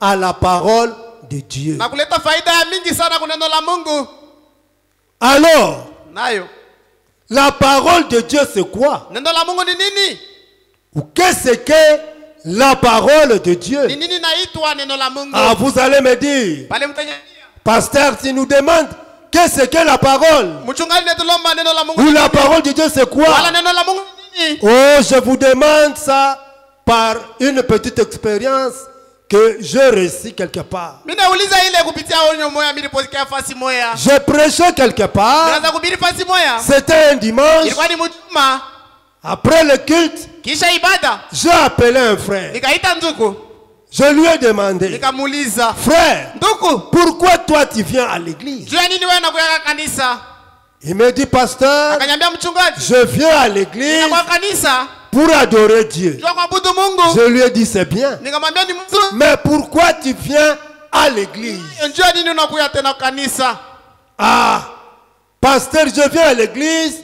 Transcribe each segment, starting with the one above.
à la parole de Dieu. Alors, la parole de Dieu c'est quoi? Ou qu'est-ce que la parole de Dieu? Ah, vous allez me dire, pasteur, tu nous demandes qu'est-ce que la parole? Ou la parole de Dieu c'est quoi? Oh, je vous demande ça par une petite expérience que je réussis quelque part. Je prêchais quelque part. C'était un dimanche. Après le culte, j'ai appelé un frère. Je lui ai demandé, frère, pourquoi toi tu viens à l'église? Il me dit, pasteur, je viens à l'église pour adorer Dieu. Je lui ai dit, c'est bien. Mais pourquoi tu viens à l'église? Ah, pasteur, je viens à l'église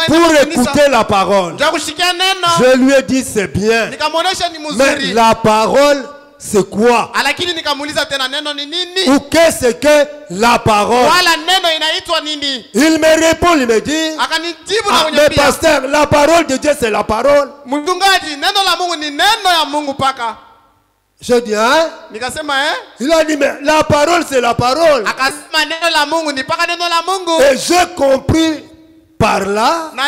pour écouter la parole. Je lui ai dit, c'est bien. Mais la parole, c'est quoi? Ou qu'est-ce que la parole? Il me répond, il me dit, ah, mais pasteur, la parole de Dieu c'est la parole. Je dis, hein? Il a dit, mais la parole c'est la parole. Et j'ai compris par là que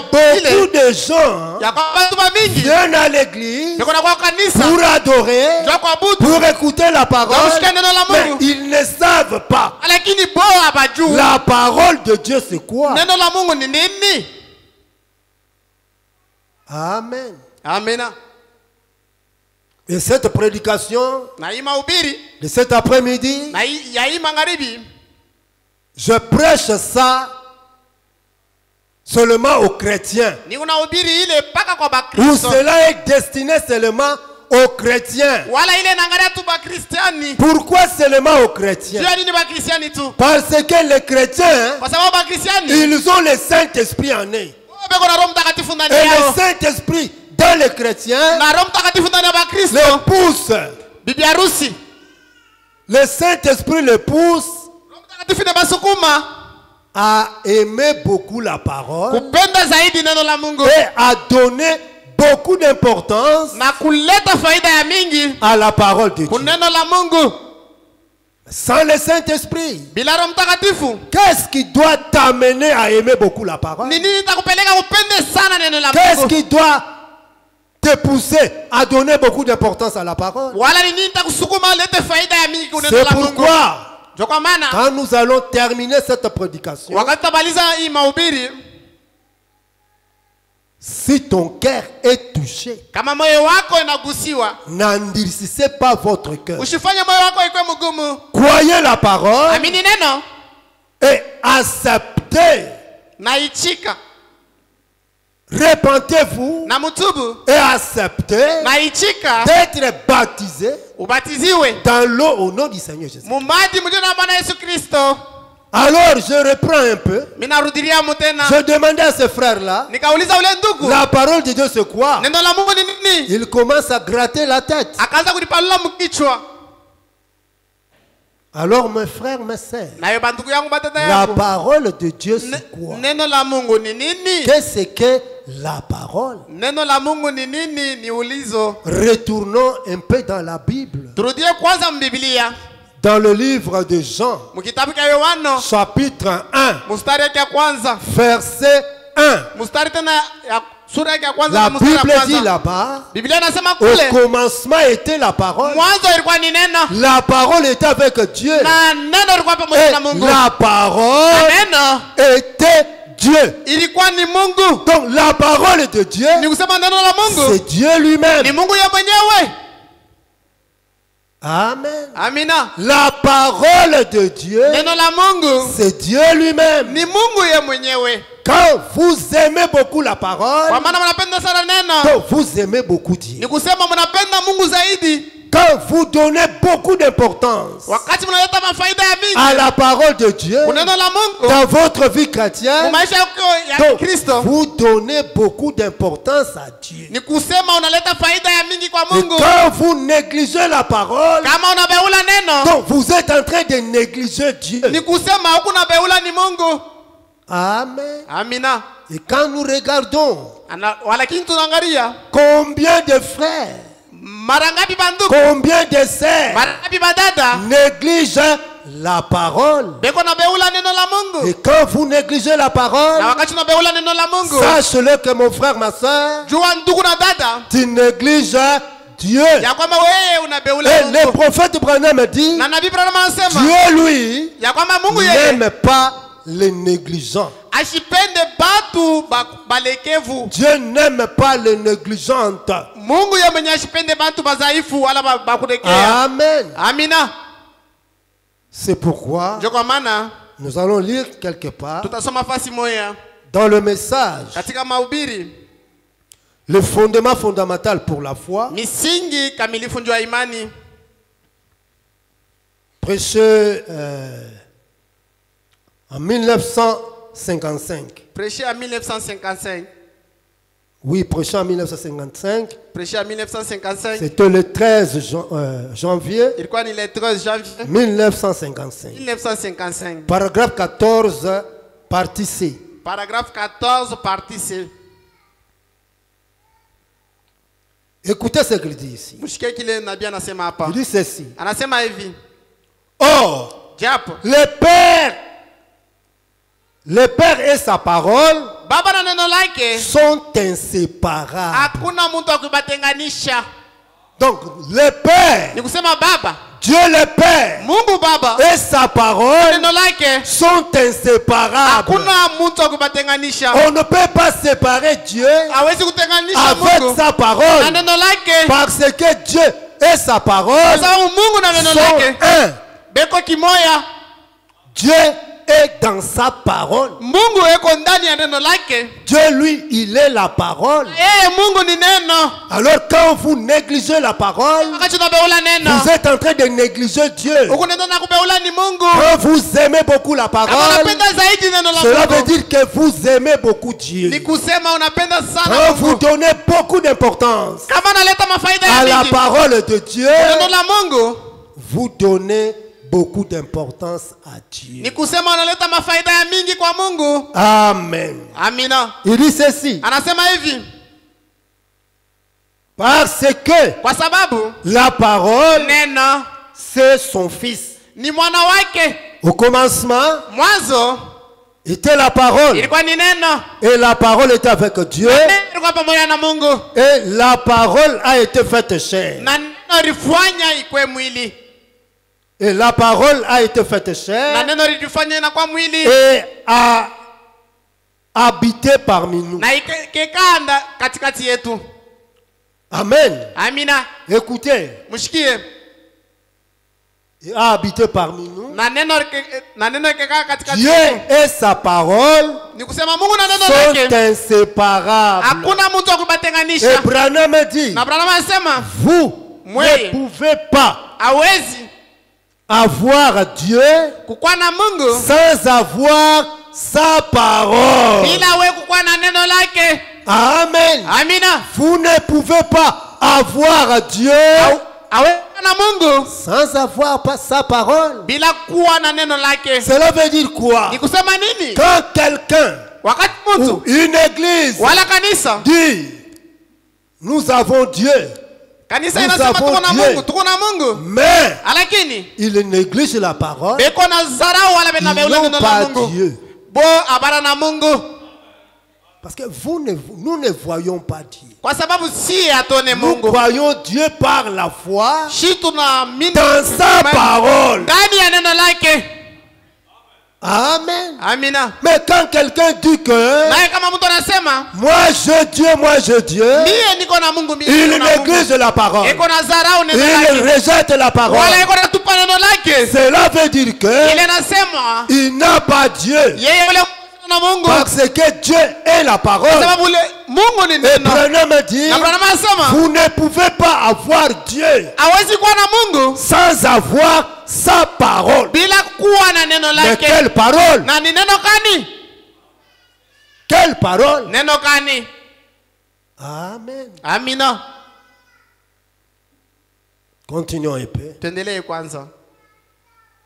beaucoup de gens viennent à l'église pour adorer, pour écouter la parole, mais ils ne savent pas la parole de Dieu c'est quoi. Amen. Amen. Et cette prédication de cet après-midi, je prêche ça seulement aux chrétiens. Ou cela est destiné seulement aux chrétiens. Pourquoi seulement aux chrétiens? Parce que les chrétiens, ils ont le Saint-Esprit en eux. Et le Saint-Esprit dans les chrétiens le pousse. Le Saint-Esprit le pousse à aimer beaucoup la parole et à donner beaucoup d'importance à la parole de Dieu. Sans le Saint-Esprit, qu'est-ce qui doit t'amener à aimer beaucoup la parole? Qu'est-ce qui doit te pousser à donner beaucoup d'importance à la parole? C'est pourquoi quand nous allons terminer cette prédication, si ton cœur est touché, n'endurcissez pas votre cœur. Croyez la parole et acceptez. Repentez-vous et acceptez d'être baptisé dans l'eau au nom du Seigneur Jésus. Alors je reprends un peu. Je demandais à ce frère-là, la parole de Dieu c'est quoi? Il commence à gratter la tête. Alors mes frères, mes sœurs, la parole de Dieu c'est quoi? Qu'est-ce que la parole? Retournons un peu dans la Bible. Dans le livre de Jean, chapitre 1, verset 1. La Bible dit là-bas, au commencement était la parole. La parole était avec Dieu. Et la parole était Dieu. Donc la parole de Dieu, c'est Dieu lui-même. Amen. Amina. La parole de Dieu, c'est Dieu lui-même. Quand vous aimez beaucoup la parole, donc vous aimez beaucoup Dieu. Quand vous donnez beaucoup d'importance à la parole de Dieu dans votre vie chrétienne, donc vous donnez beaucoup d'importance à Dieu. Et quand vous négligez la parole, donc vous êtes en train de négliger Dieu. Amen. Et quand nous regardons combien de frères, combien de sœurs négligent la parole. Et quand vous négligez la parole, sache-le que mon frère, ma soeur, tu négliges Dieu. Et le prophète Branham dit, Dieu lui n'aime pas les négligents. Dieu n'aime pas les négligentes. Amen. C'est pourquoi nous allons lire quelque part dans le message le fondement fondamental pour la foi, prêché en 1955. Prêché en 1955. Oui, prêché en 1955. Prêché en 1955. C'était le 13 janvier. Il croit le 13 janvier 1955. 1955. Paragraphe 14, partie C. Paragraphe 14, partie C. Écoutez ce qu'il dit ici. Il dit ceci. Or, le Père et sa parole sont inséparables. Donc, le Père, Dieu le Père et sa parole sont inséparables. On ne peut pas séparer Dieu avec sa parole, parce que Dieu et sa parole sont un. Dieu est dans sa parole. Dieu lui, il est la parole. Alors quand vous négligez la parole, vous êtes en train de négliger Dieu. Quand vous aimez beaucoup la parole, cela veut dire que vous aimez beaucoup Dieu. Quand vous donnez beaucoup d'importance à la parole de Dieu, vous donnez beaucoup d'importance à Dieu. Amen. Il dit ceci. Parce que la parole, c'est son fils. Au commencement, était la parole. Et la parole était avec Dieu. Et la parole a été faite chair. Et la parole a été faite chair et a habité parmi nous. Amen. Écoutez. Il a habité parmi nous. Dieu et sa parole sont inséparables. Et Branham dit, vous ne pouvez pas avoir Dieu sans avoir sa parole. Amen. Vous ne pouvez pas avoir Dieu sans avoir sa parole. Cela veut dire quoi? Quand quelqu'un ou une église dit nous avons Dieu, nous avons Dieu, mais il néglige la parole, ils n'ont pas Dieu. Parce que nous ne voyons pas Dieu. Nous voyons Dieu par la foi dans sa parole. Amen. Mais quand quelqu'un dit que moi je Dieu, il néglige la parole, il rejette la parole, cela veut dire que il n'a pas Dieu. Parce que Dieu est la parole. Mungu ni Et neno. Branham dit, Na Branham anasema, vous ne pouvez pas avoir Dieu hawezi kuwa na Mungu sans avoir sa parole. bila kuwa na neno Mais lake. quelle parole? Na ni neno gani? Quelle parole? Neno gani? Amen. Amina. Continuons un peu. Tuendelee kwanza.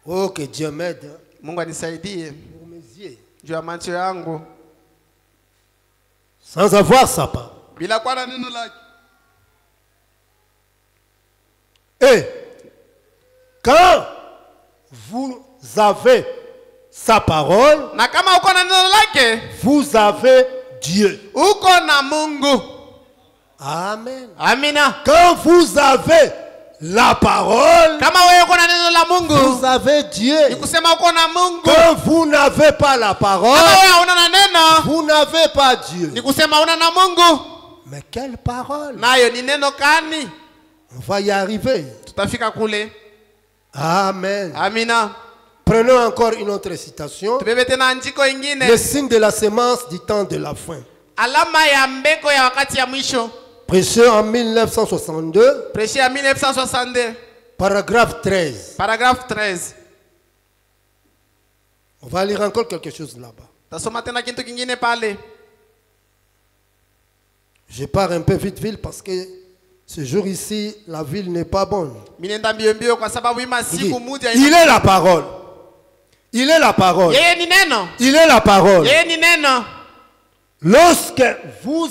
Oh, que Dieu m'aide. Mungu anisaidie Pour mes yeux. juu ya macho yangu. Sans avoir sa parole. Bila kuwa na neno lake. Et quand vous avez sa parole, Na kama uko na neno lake, vous avez Dieu. uko na Mungu. Amen. Amina. Quand vous avez la parole, Kama wewe uko na neno la Mungu, vous avez Dieu. ni kusema uko na Mungu. Quand vous n'avez pas la parole, Kama wewe hauna na neno, vous n'avez pas Dieu. ni kusema una na Mungu. Mais quelle parole? Nayo ni neno gani? On va y arriver. Tutafika kule. Amen. Amina. Prenons encore une autre citation. Tubebe tena andiko Le ingine. signe de la sémence du temps de la fin. Alama ya mbeko ya wakati ya mwisho. Prêché en 1962, Prêché en 1962. paragraphe 13. Paragraphe 13. On va lire encore quelque chose là-bas. Tasoma tena kitu kingine pale. Je pars un peu vite, parce que ce jour ici, la ville n'est pas bonne. Minenda mbio mbio kwa sababu ima Il dit, siku moja. il est la parole. Il est la parole. Yeye ni neno. Il est la parole. Yeye ni neno. Lorsque vous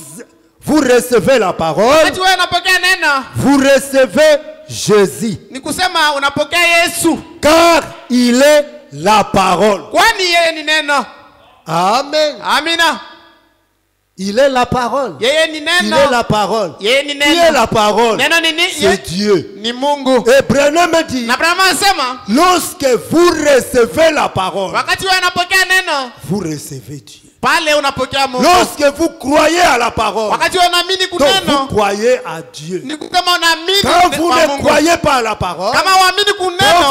recevez la parole, Wakati wewe unapokea neno, vous recevez Jésus. ni kusema unapokea Yesu. Car il est la parole. Kwani yeye ni neno. Amen. Amina. Il est la parole. Yeye ni Il neno. est la parole. Yeye ni Qui est la neno. parole? Neno ni C'est Dieu. Ni Mungu. Et Branham dit, Na Branham anasema, lorsque vous recevez la parole, wakati wewe unapokea neno, vous recevez Dieu. pale unapokea Mungu. Lorsque vous croyez à la parole, Wakati wewe unaamini donc vous kuneno, croyez à Dieu. ni kusema unaamini Quand vous kwa ne Mungu. croyez pas à la parole, Kama uamini quand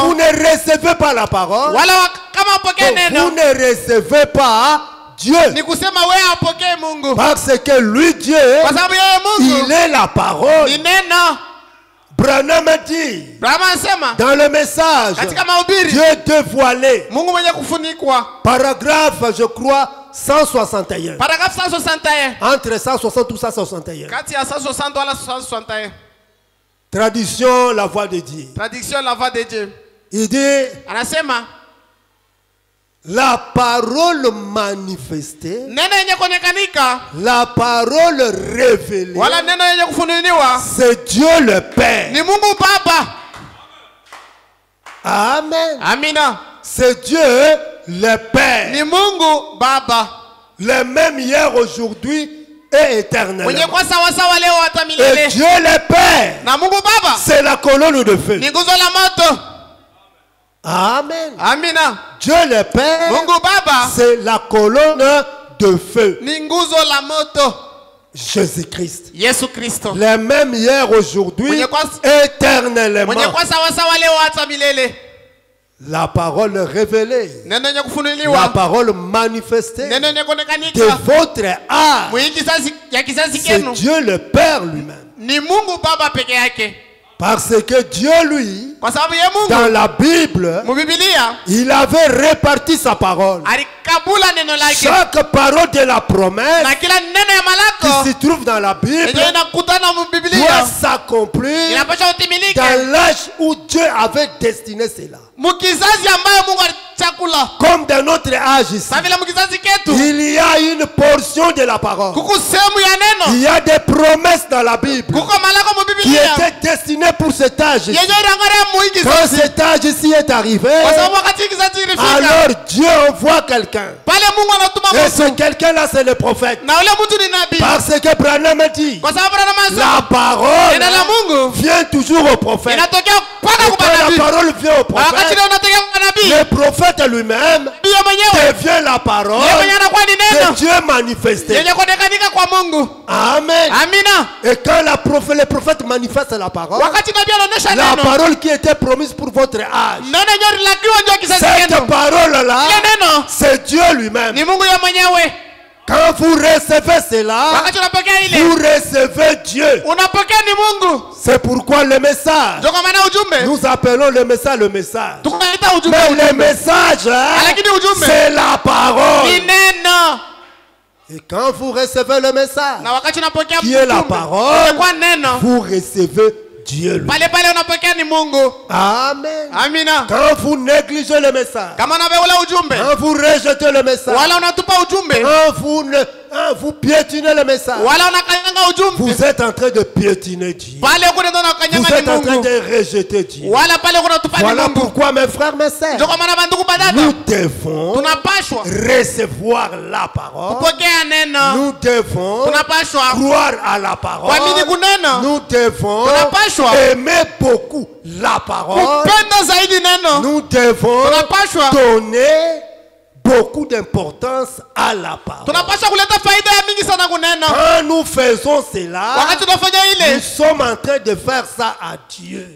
vous kuneno, ne recevez pas la parole, kama upokee donc vous neno, ne recevez pas Dieu. ni kusema wewe upokee Mungu. Parce que lui, Dieu, Kwa sababu yeye Mungu il est la parole. ni neno. Branham dit Branham anasema dans le message, katika mahubiri, Dieu dévoilé, Mungu mwenye kufunikwa. paragraphe, je crois, 161. Paragraphe 161. Entre 160 ou 161. Kati ya 160 wala 161. Traduction, la voix de Dieu. Traduction la voix de Dieu. Il dit, Anasema la parole manifestée, neno yenye kuonekanika la parole révélée, wala neno yenye kufunuliwa c'est Dieu le Père. ni Mungu Baba. Amen. Amina. C'est Dieu le Père. Ni Mungu Baba. Le même hier, aujourd'hui et éternellement. Mwenye kwa sawa sawa leo hata Et milele. Dieu le Père, Na Mungu Baba c'est la colonne de feu. ni nguzo la moto. Amen. Amina. Dieu le Père, Mungu Baba c'est la colonne de feu. ni nguzo la moto. Jésus-Christ. Yesu Kristo. Le même hier, aujourd'hui, Mwenye kwa éternellement. sawa sawa leo hata milele. La parole révélée, Neno yenye la kufunuliwa. parole manifestée Neno yenye de kuonekanika. votre âme, Mwenye kizazi ya kizazi c'est kenu. Dieu le Père lui-même. Ni Mungu Baba peke yake. Parce que Dieu, lui, Kwa sababu ye dans Mungu la Bible, mu Biblia il avait réparti sa parole. alikabula neno lake. Chaque parole de la promesse Na kila neno ya qui malako se trouve dans la Bible yenye inakutana mu doit Biblia s'accomplir inapaswa utimilike dans l'âge où Dieu avait destiné cela. mukizazi ambayo Mungu alichakula. Comme dans notre âge ici, Sa vile mukizazi ketu il y a une portion de la parole. kuku sehemu ya Il neno, y a des promesses dans la Bible kuko malako mu qui Biblia étaient destinées pour cet âge ici. yenye irangare mu hii Quand kizazi. cet âge ici est arrivé, Kwa sababu wakati kizazi ilifika, alors Dieu envoie quelqu'un. pale Mungu anatuma Et ce mtu quelqu'un-là, c'est le prophète. na ule mtu ni nabii. Parce que Branham dit, Kwa sababu Branham la anasema parole neno la Mungu vient toujours au prophète. inatokea mpaka Et kwa quand la nabii. parole vient au Na wakati prophète, leo unatokea kwa nabii, le prophète lui-même ndiye mwenyewe devient la parole yeye mwenyewe anakuwa ni de neno Dieu manifesté. yenye kuonekanika kwa Mungu. Amen. Amina. Et quand le prophète manifeste la parole, Wakati nabii anaonyesha la neno, parole qui était promise pour votre âge, neno yenyewe lilakiwa ndio kizazi cette kenu. parole-là, Ile neno c'est Dieu lui-même. ni Mungu yeye mwenyewe. Quand vous recevez cela, vous recevez Dieu. C'est pourquoi le message, nous appelons le message le message. Mais le message, c'est la parole. Et quand vous recevez le message, qui est la parole, vous recevez Dieu. Amen. Quand vous négligez le message, quand vous rejetez le message, quand vous piétinez le message, vous êtes en train de piétiner Dieu. Vous êtes en train de rejeter Dieu. Voilà pourquoi, mes frères, mes sœurs, nous devons recevoir la parole. Nous devons croire à la parole. Nous devons aimer beaucoup la parole. Nous devons donner beaucoup d'importance à la parole. Quand nous faisons cela, nous sommes en train de faire ça à Dieu.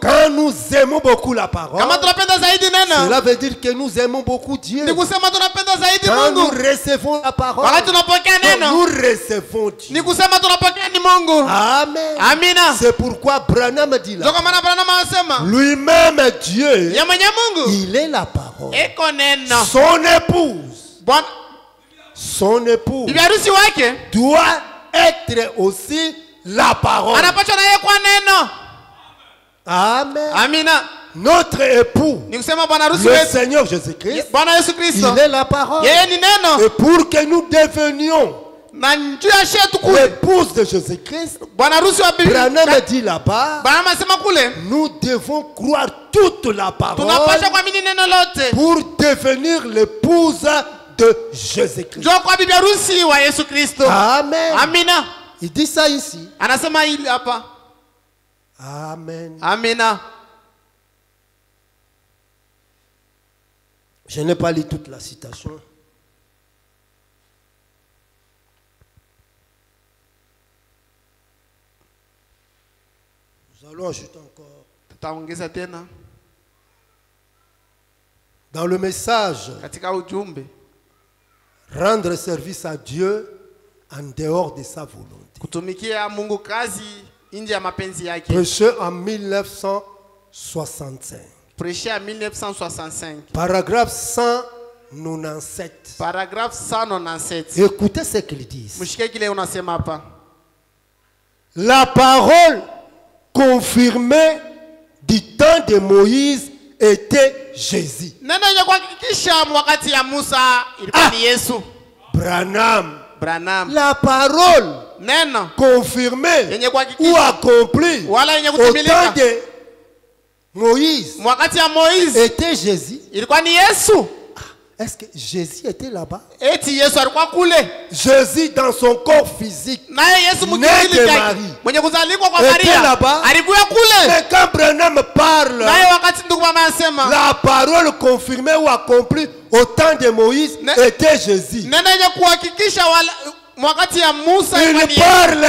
Quand nous aimons beaucoup la parole, cela veut dire que nous aimons beaucoup Dieu. Quand nous recevons la parole, nous recevons Dieu. Amen. C'est pourquoi Branham dit là, lui-même Dieu, il est la parole. Son épouse doit être aussi la parole. Amen. Notre époux, le Seigneur Jésus-Christ, il est la parole. Et pour que nous devenions l'épouse de Jésus-Christ, Branham dit là-bas, nous devons croire toute la parole pour devenir l'épouse de Jésus-Christ. Amen. Il dit ça ici. Amen. Je n'ai pas lu toute la citation. Nous allons ajouter encore. Dans le message, rendre service à Dieu en dehors de sa volonté. Prêché en 1965. Paragraphe 197. Écoutez ce qu'ils disent. La parole confirmée du temps de Moïse était Jésus. Branham. La parole confirmée ou accomplie au temps de Moïse était Jésus. Est-ce que Jésus était là-bas? Jésus dans son corps physique, né de Marie, était là-bas. Mais quand Branham parle, la parole confirmée ou accomplie au temps de Moïse était Jésus. Il parle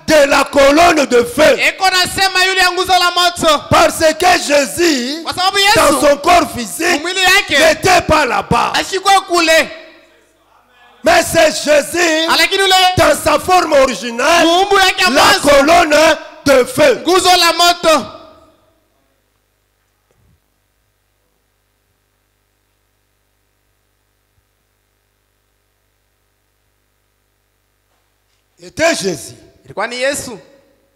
de la colonne de feu. Parce que Jésus, dans son corps physique, n'était pas là-bas. Mais c'est Jésus, dans sa forme originale, la colonne de feu. Était Jésus.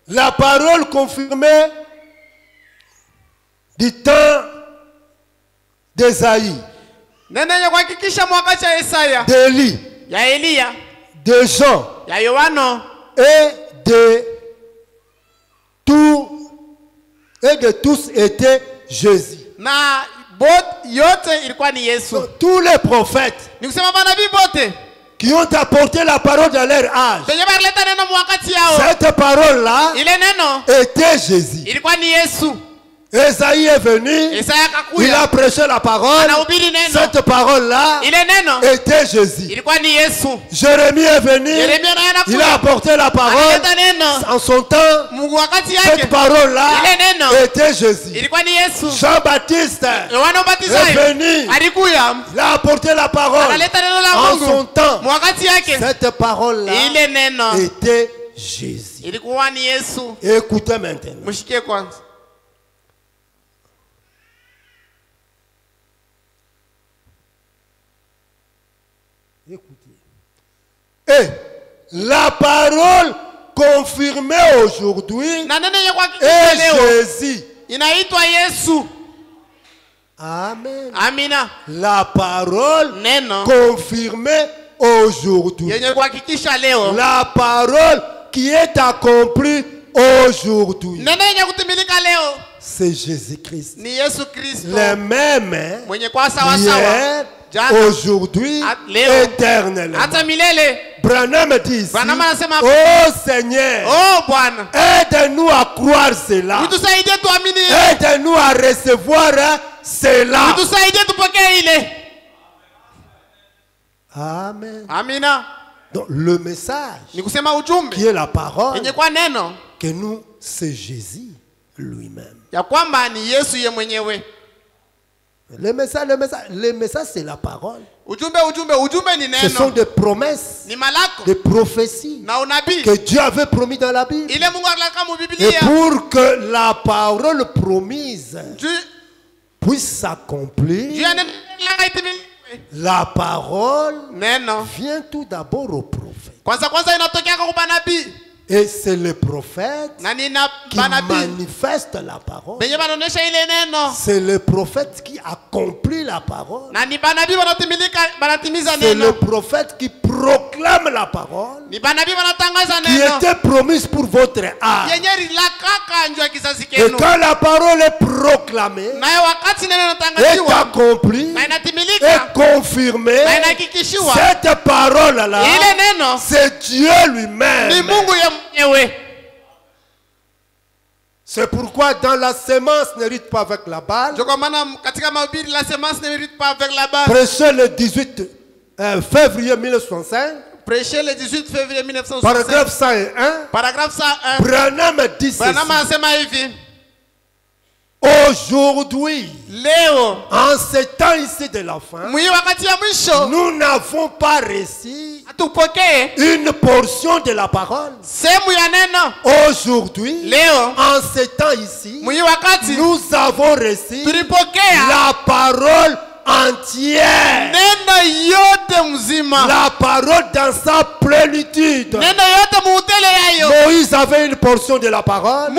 La parole confirmée du temps d'Esaïe, d'Élie, de Jean et de tous était Jésus. Tous les prophètes qui ont apporté la parole dans leur âge, cette parole-là était Jésus. Esaïe est venu, il a prêché la parole. Cette parole-là était Jésus. Jérémie est venu, il a apporté la parole. En son temps, cette parole-là était Jésus. Jean-Baptiste est venu, il a apporté la parole. En son temps, cette parole-là était Jésus. Écoutez maintenant. Et la parole confirmée aujourd'hui est Jésus. Amen. Amina. La parole confirmée aujourd'hui. La parole qui est accomplie aujourd'hui. C'est Jésus-Christ. Le même hier, aujourd'hui, éternellement. Branham dit, oh Seigneur, aide-nous à croire cela. Aide-nous à recevoir cela. Amen. Amina. Donc le message qui est la parole que nous, c'est Jésus lui-même. Le message c'est la parole. Ce sont des promesses, des prophéties que Dieu avait promis dans la Bible. Et pour que la parole promise puisse s'accomplir, la parole vient tout d'abord au prophète. Et c'est le prophète qui manifeste la parole. C'est le prophète qui accomplit la parole. C'est le prophète qui proclame la parole qui était promise pour votre âme. Et quand la parole est proclamée, est accomplie, est confirmée, cette parole-là, c'est Dieu lui-même. C'est pourquoi dans la semence n'hérite pas avec la balle. Prêchez le 18 février 1965. Prêcher le 18 février 1965. Paragraphe 101. Paragraphe 101. Branham dit ceci. Aujourd'hui, en ce temps ici de la fin, nous n'avons pas reçu une portion de la parole. Aujourd'hui, en ce temps ici, nous avons reçu la parole entière. La parole dans sa plénitude. Moïse avait une portion de la parole.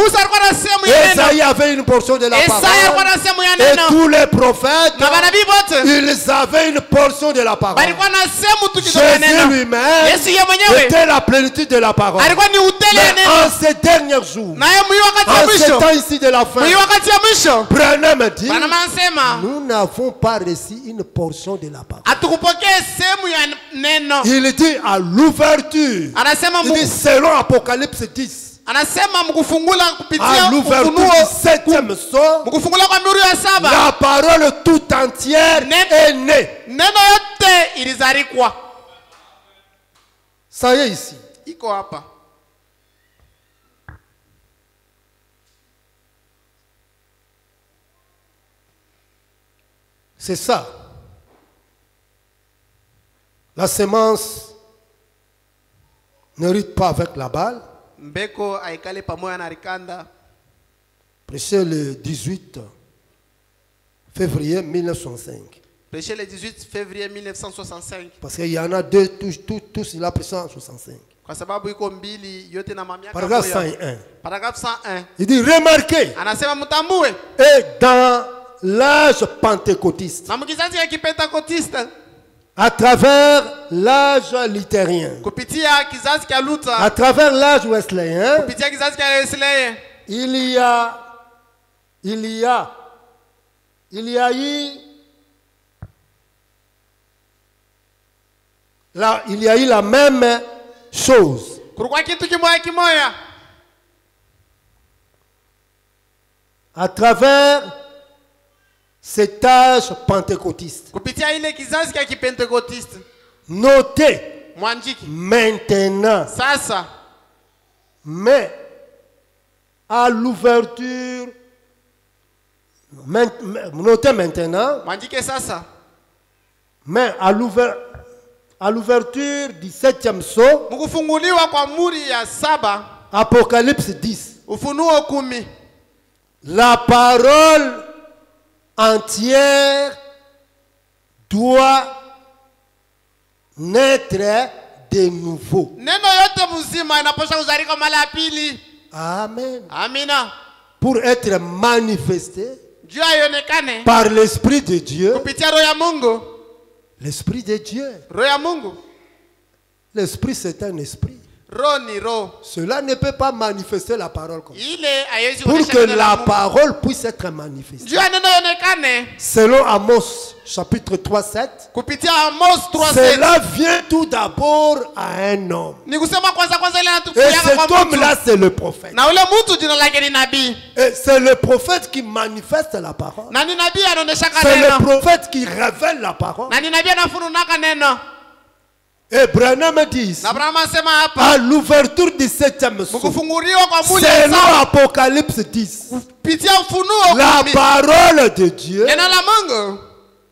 Esaïe avait une portion de la parole. Et tous les prophètes, ils avaient une portion de la parole. Jésus lui-même était la plénitude de la parole. Mais en ces derniers jours, en ce temps ici de la fin, Branham dit, nous n'avons pas reçu une portion de la parole. Il dit à l'ouverture, il dit selon Apocalypse 10, à l'ouverture du 7e sceau, la parole tout entière est née. Ça y est ici. C'est ça. La semence n'hérite pas avec la balle. Prêchez le 18 février 1905. Prêchez le 18 février 1965. Parce qu'il y en a deux, tous il a prêché en 65. Paragraphe 101. Paragraphe 101. Il dit remarquez. Et dans l'âge pentecôtiste, à travers l'âge luthérien, à travers l'âge wesleyen, il y a eu la même chose. à travers cet âge pentecôtiste. Kupitia ile kizazi kia kipentekotiste. Notez Mwandiki. maintenant. Sasa. Mais à l'ouverture, notez maintenant. Mwandike sasa. Mais à l'ouverture du 7e sceau, Mukufunguliwa kwa muri ya 7. Apocalypse 10. Ufunuo 10. La parole entière doit naître de nouveau. Neno yote mzima inapaswa kuzalika mara ya pili. Amen. Amina. Pour être manifesté Jua ionekane par l'Esprit de Dieu. kupitia roho ya Mungu. L'Esprit de Dieu. Roho ya Mungu. L'Esprit, c'est un esprit. Roho ni roho. Cela ne peut pas manifester la parole comme ça. Ile haiwezi Pour kuonesha que neno la la Mungu. parole puisse être manifestée. Jua neno ionekane Selon Amos chapitre 3, 7. kupitia Amos 3:7. Cela vient tout d'abord à un homme. Ni kusema kwanza ile Et natukuja cet kwa mtu. homme-là, c'est le prophète. Na ule mtu jina lake ni nabii. Et c'est le prophète qui manifeste la parole. Na ni nabii anaonesha C'est le neno. prophète qui révèle la parole. Na ni nabii anafununaka neno. Et Branham dit ici, Na Abraham asema hapa. à l'ouverture du 7e sceau, Mkufunguliwa kwa muli ya selon 7. Apocalypse 10, Kupitia ufunuo la 10. parole de Dieu Neno la Mungu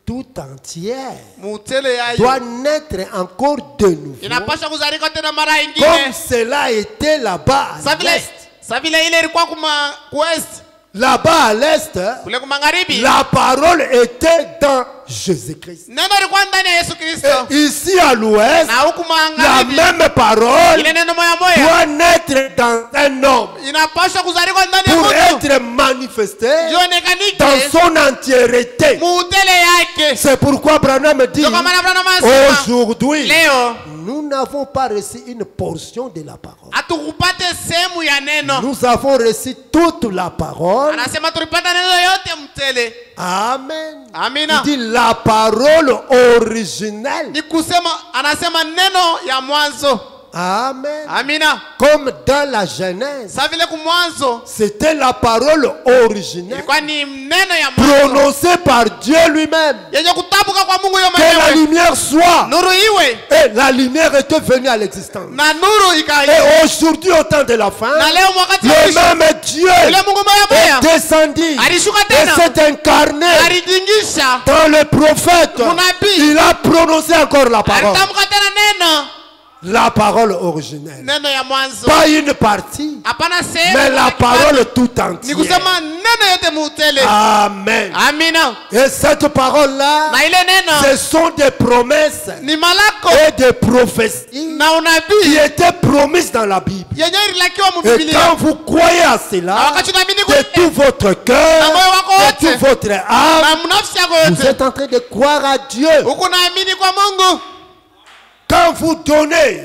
tout entière mutele yayo doit naître encore de nouveau, inapaswa kuzalika tena mara comme nyingine. cela était là-bas à l'est. Sa vile ile ilikuwa kuma west Là-bas à l'est, kule kumagharibi. la parole était dans Jésus-Christ. Neno ilikuwa ndani ya Yesu Kristo. Et ici à l'ouest, Na huku la magharibi même parole ile neno moya moya doit naître dans un homme inapaswa kuzalika ndani ya pour mtu. être manifestée Jionekanike dans son entièreté. mutele yake. C'est pourquoi Branham dit, Ndio kwa maana Abraham anasema aujourd'hui, leo nous n'avons pas reçu une portion de la parole. hatukupate sehemu ya neno. Nous avons reçu toute la parole. Anasema tulipata neno yote mtele. Amen. Amina. Il dit la parole originelle. Ni kusema anasema neno ya mwanzo. Amen. Amina. Comme dans la Genèse, Sa vile kumwanzo c'était la parole originelle ilikuwa ni neno ya mwanzo prononcée par Dieu lui-même. yenye kutamka kwa Mungu yeye Que la mwenyewe. lumière soit. Nuru iwe Et la lumière était venue à l'existence. na nuru ikaja. Et aujourd'hui, au temps de la fin, Na leo wakati wa le mwisho même Dieu yule Mungu moya est moya descendu alishuka et tena s'est incarné alijingisha dans le prophète. Munabii. Il a prononcé encore la parole. alitamka tena neno La parole originelle. neno ya mwanzo Pas une partie, hapana sehemu mais la ya parole tout ni entière. kusema neno yote mutele. Amen. Amina. Et cette parole-là, Na ile neno ce sont des promesses ni malako et des prophéties na qui unabii étaient promises dans la Bible. yenye ililakiwa mu Et Biblia. quand vous croyez à Na cela, wakati unaamini de kule tout votre cœur, na moyo wako de wote toute votre âme, na mnafsi yako vous yote êtes en train de croire à Dieu. huko naamini kwa Mungu. Quand vous donnez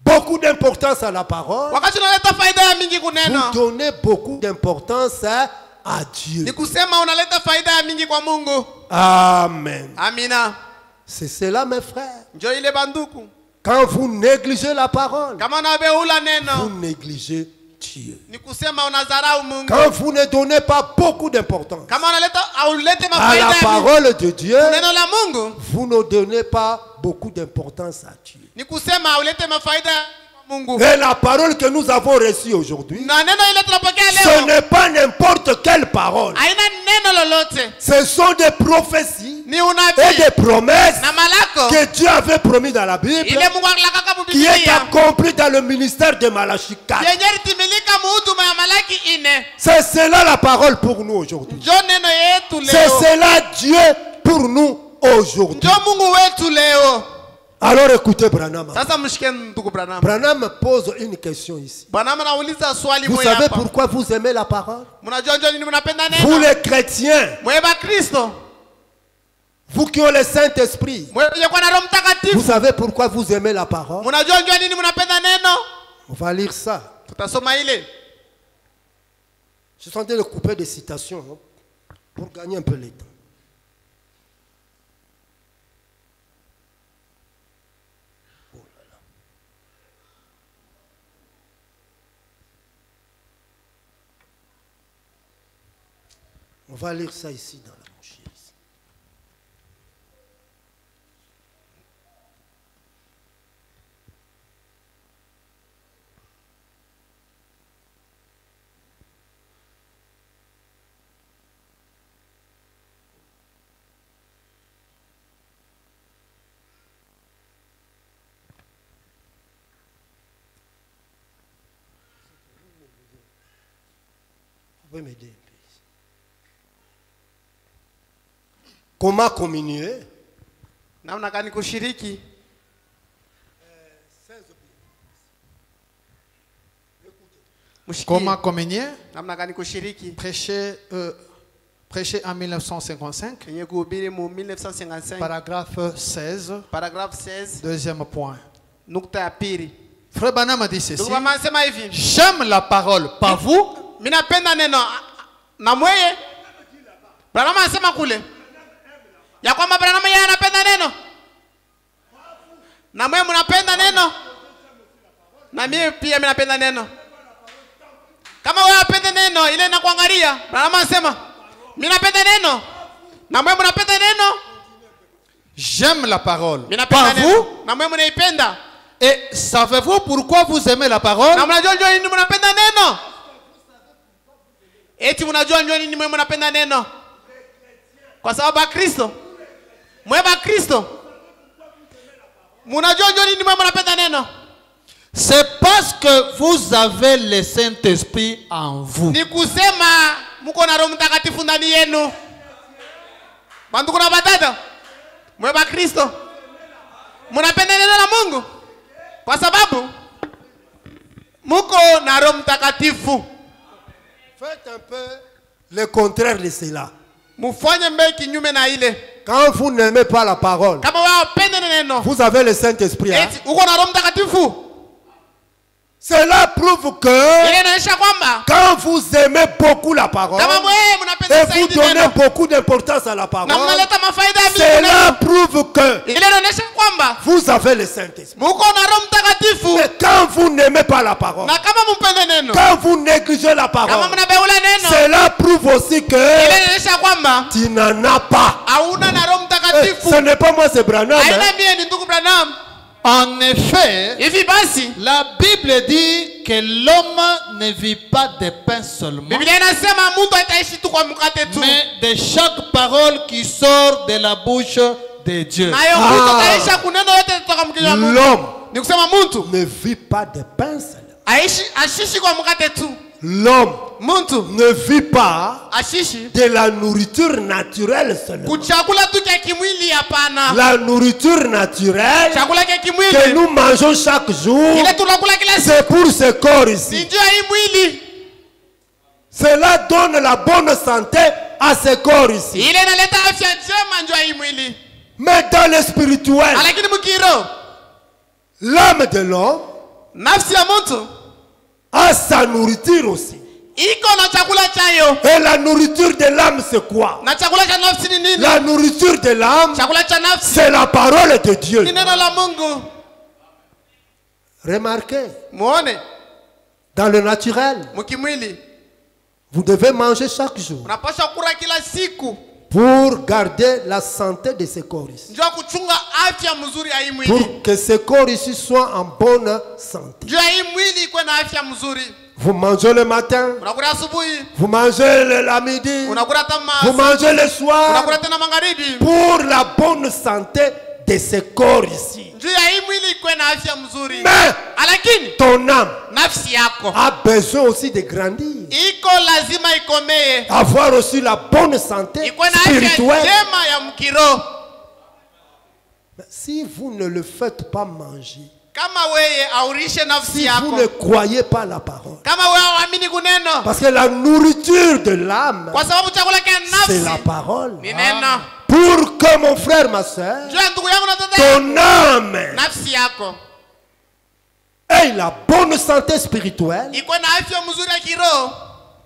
beaucoup d'importance à la parole, Wakati unaleta faida ya mingi kuneno vous donnez beaucoup d'importance à Dieu. ni kusema unaleta faida ya mingi kwa Mungu. Amen. Amina. C'est cela, mes frères. Njo ile banduku. Quand vous négligez la parole, Kama unabeula vous neno négligez Dieu. ni kusema unadharau Mungu. Quand vous ne donnez pas beaucoup d'importance Kama unaleta au lete à mafaida la ya mingi parole de Dieu, neno la Mungu vous ne donnez pas beaucoup d'importance à Dieu. ni kusema ulete mafaida ya Mungu. Et la parole que nous avons reçue aujourd'hui, Na neno ile tunapokea ce leo n'est pas n'importe quelle parole. haina neno lolote, Ce sont des prophéties ni et unabii des promesses na malako que Dieu avait promis dans la Bible, ile Mungu alilaka mu qui est Biblia accompli dans le ministère de Malachie 4. yenye litimilika muhuduma ya Malaki 4. C'est cela la parole pour nous aujourd'hui. Njo neno yetu C'est leo, cela Dieu pour nous aujourd'hui. njo Mungu wetu leo. Alors écoutez Branham. Sasa mshike ndugu Branham. Branham pose une question ici. Branham anauliza swali Vous moja savez hapa. pourquoi vous aimez la parole? Mnajua njo nini mnapenda Vous neno? les chrétiens, Mweba Kristo. vous qui ont le Saint-Esprit, Mwenye kwa na Roho vous Mtakatifu. savez pourquoi vous aimez la parole? Mnajua njo nini mnapenda neno? On va lire ça. Tutasoma ile. Je suis en train de couper des citations pour gagner un peu le temps. On va lire ça ici dans la bouche. Vous pouvez m'aider un peu. Comment communier? Namna gani kushiriki? Comment communier? Namna gani kushiriki? Prêcher en 1955. Kwenye kuhubiri mu 1955. Paragraphe 16. Paragraphe 16. Deuxième point. Nukta ya pili. Frère Branham a dit ceci. Ndugu mama anasema hivi. J'aime la parole, pas vous. Mimi napenda neno na mweye. Branham anasema kule ya kwamba Branham yeye anapenda neno na mwe mnapenda neno na mimi pia mimi napenda neno. Kama wewe unapenda neno ile inakuangalia, Branham anasema mimi napenda neno na mwe mnapenda neno. J'aime la parole, pas vous. Na mwe mnaipenda. Et savez-vous pourquoi vous aimez la parole? Na mnajua nini mnapenda neno? Eti mnajua nini mwe mnapenda neno? Kwa sababu ya Kristo. Mwema Kristo. Mnajua nini mwe mnapenda neno? C'est parce que vous avez le Saint-Esprit en vous. Ni kusema mko na Roho Mtakatifu ndani yenu. Bandu kuna batata. Mwema Kristo. Mnapenda neno la Mungu. Kwa sababu mko na Roho Mtakatifu. Faites un peu le contraire de cela. Mufanye mbele kinyume na ile. Quand vous n'aimez pas la parole, Kama wewe unapenda neno, vous avez le Saint-Esprit. Hein? eti uko na Roho Mtakatifu. Cela prouve que Ile inaonyesha kwamba quand vous aimez beaucoup la parole kama wewe mnapenda et vous zaidi donnez neno beaucoup d'importance à la parole, na mnaleta mafaida ya cela Mungu, prouve que ile inaonyesha kwamba vous avez le Saint-Esprit. mko na Roho Mtakatifu. Mais quand vous n'aimez pas la parole, Na kama mpende neno, quand vous négligez la kama parole, mnabeula neno, cela prouve aussi que ile inaonyesha kwamba tu n'en as pas. hauna na Roho Mtakatifu. Ce n'est pas moi, c'est Branham. Haina Hein? mie ni ndugu Branham. En effet, Hivi basi la Bible dit que l'homme ne vit pas de pain seulement, Biblia inasema mtu ataishi tu kwa mkate tu, mais de chaque parole qui sort de la bouche de Dieu. nayo mtu ataisha kuneno yote kutoka mkinywa wa Mungu. L'homme Ni kusema mtu ne vit pas de pain seulement. ashishi kwa mkate tu. L'homme Mtu ne vit pas ashishi de la nourriture naturelle seulement. kuchakula tu kia kimwili, hapana. La nourriture naturelle Chakula kia que kimwili nous mangeons chaque jour, ile tunakula kila siku c'est pour ce corps ni ici. juu ya hii mwili. Cela donne la bonne santé à ce corps ici. Ile inaleta afya njema juu ya hii mwili. Mais dans le spirituel, Lakini mkiro, l'âme de l'homme nafsi ya mtu a sa nourriture aussi. iko na chakula chayo. Et la nourriture de l'âme, c'est quoi? Na chakula cha nafsi ni nini? La nourriture de l'âme, Chakula cha nafsi c'est la parole de Dieu. ni neno la Mungu. Remarquez, Muone dans le naturel, mkimwili vous devez manger chaque jour unapaswa kula kila siku pour garder la santé de ce corps ici. njoo kuchunga afya mzuri ya hii mwili. Pour que ce corps ici soit en bonne santé. Njoo hii mwili ikuwe na afya mzuri. Vous mangez le matin, Unakula asubuhi, vous mangez la midi, unakula vous tama, mangez le soir, unakula tena magharibi. pour la bonne santé de ce corps ici. Njoo ya hii mwili ikuwe na afya mzuri. Mais Lakini ton âme nafsi yako a besoin aussi de grandir, iko lazima ikomee, avoir aussi la bonne santé ikuwe na afya spirituelle. njema ya mkiroho. Mais si vous ne le faites pas manger, Kama wewe aurishe nafsi si vous yako, ne croyez pas la parole, kama wewe hauamini kuneno, parce que la nourriture de l'âme, kwa sababu chakula cha c'est la nafsi parole. ni neno. Pour que mon frère, ma soeur, Njoo ya ndugu yangu na dada yangu, ton âme nafsi yako ait la bonne santé spirituelle, ikuwe na afya mzuri ya kiroho,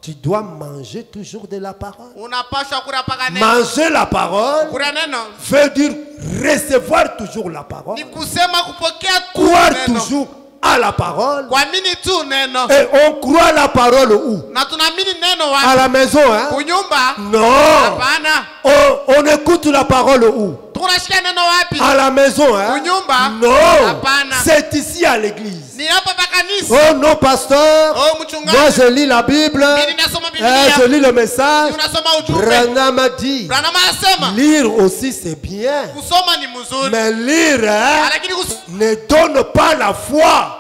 tu dois manger toujours de la parole. unapaswa kula paka neno. Manger la parole Kula neno veut dire recevoir toujours la parole, ni kusema kupokea tu croire neno, toujours à la parole. kuamini tu neno, Et on croit la parole où? na tunaamini À la maison, hein? Non. On écoute la parole où? À la maison, hein? Non. C'est ici à l'église. Oh non, pasteur. Moi je lis la Bible. Je lis le message. Branham a dit. Lire aussi c'est bien. Mais lire ne donne pas la foi.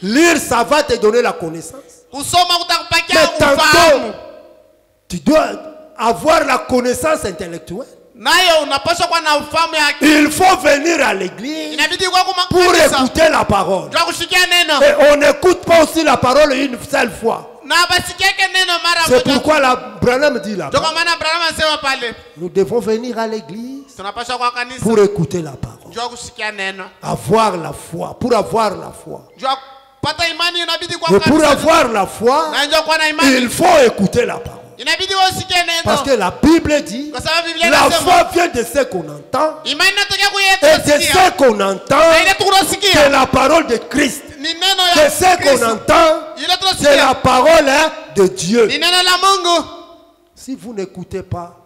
Lire ça va te donner la connaissance. Mais tantôt, tu dois avoir la connaissance intellectuelle. Il faut venir à l'église pour écouter la parole. Et on n'écoute pas aussi la parole une seule fois. C'est pourquoi la Branham dit là. Nous devons venir à l'église pour écouter la parole. Avoir la foi. Pour avoir la foi. Et pour avoir la foi, il faut écouter la parole. Parce que la Bible dit, la foi vient de ce qu'on entend. Et de ce qu'on entend, c'est la parole de Christ. De ce qu'on entend, c'est la parole de Dieu. Si vous n'écoutez pas,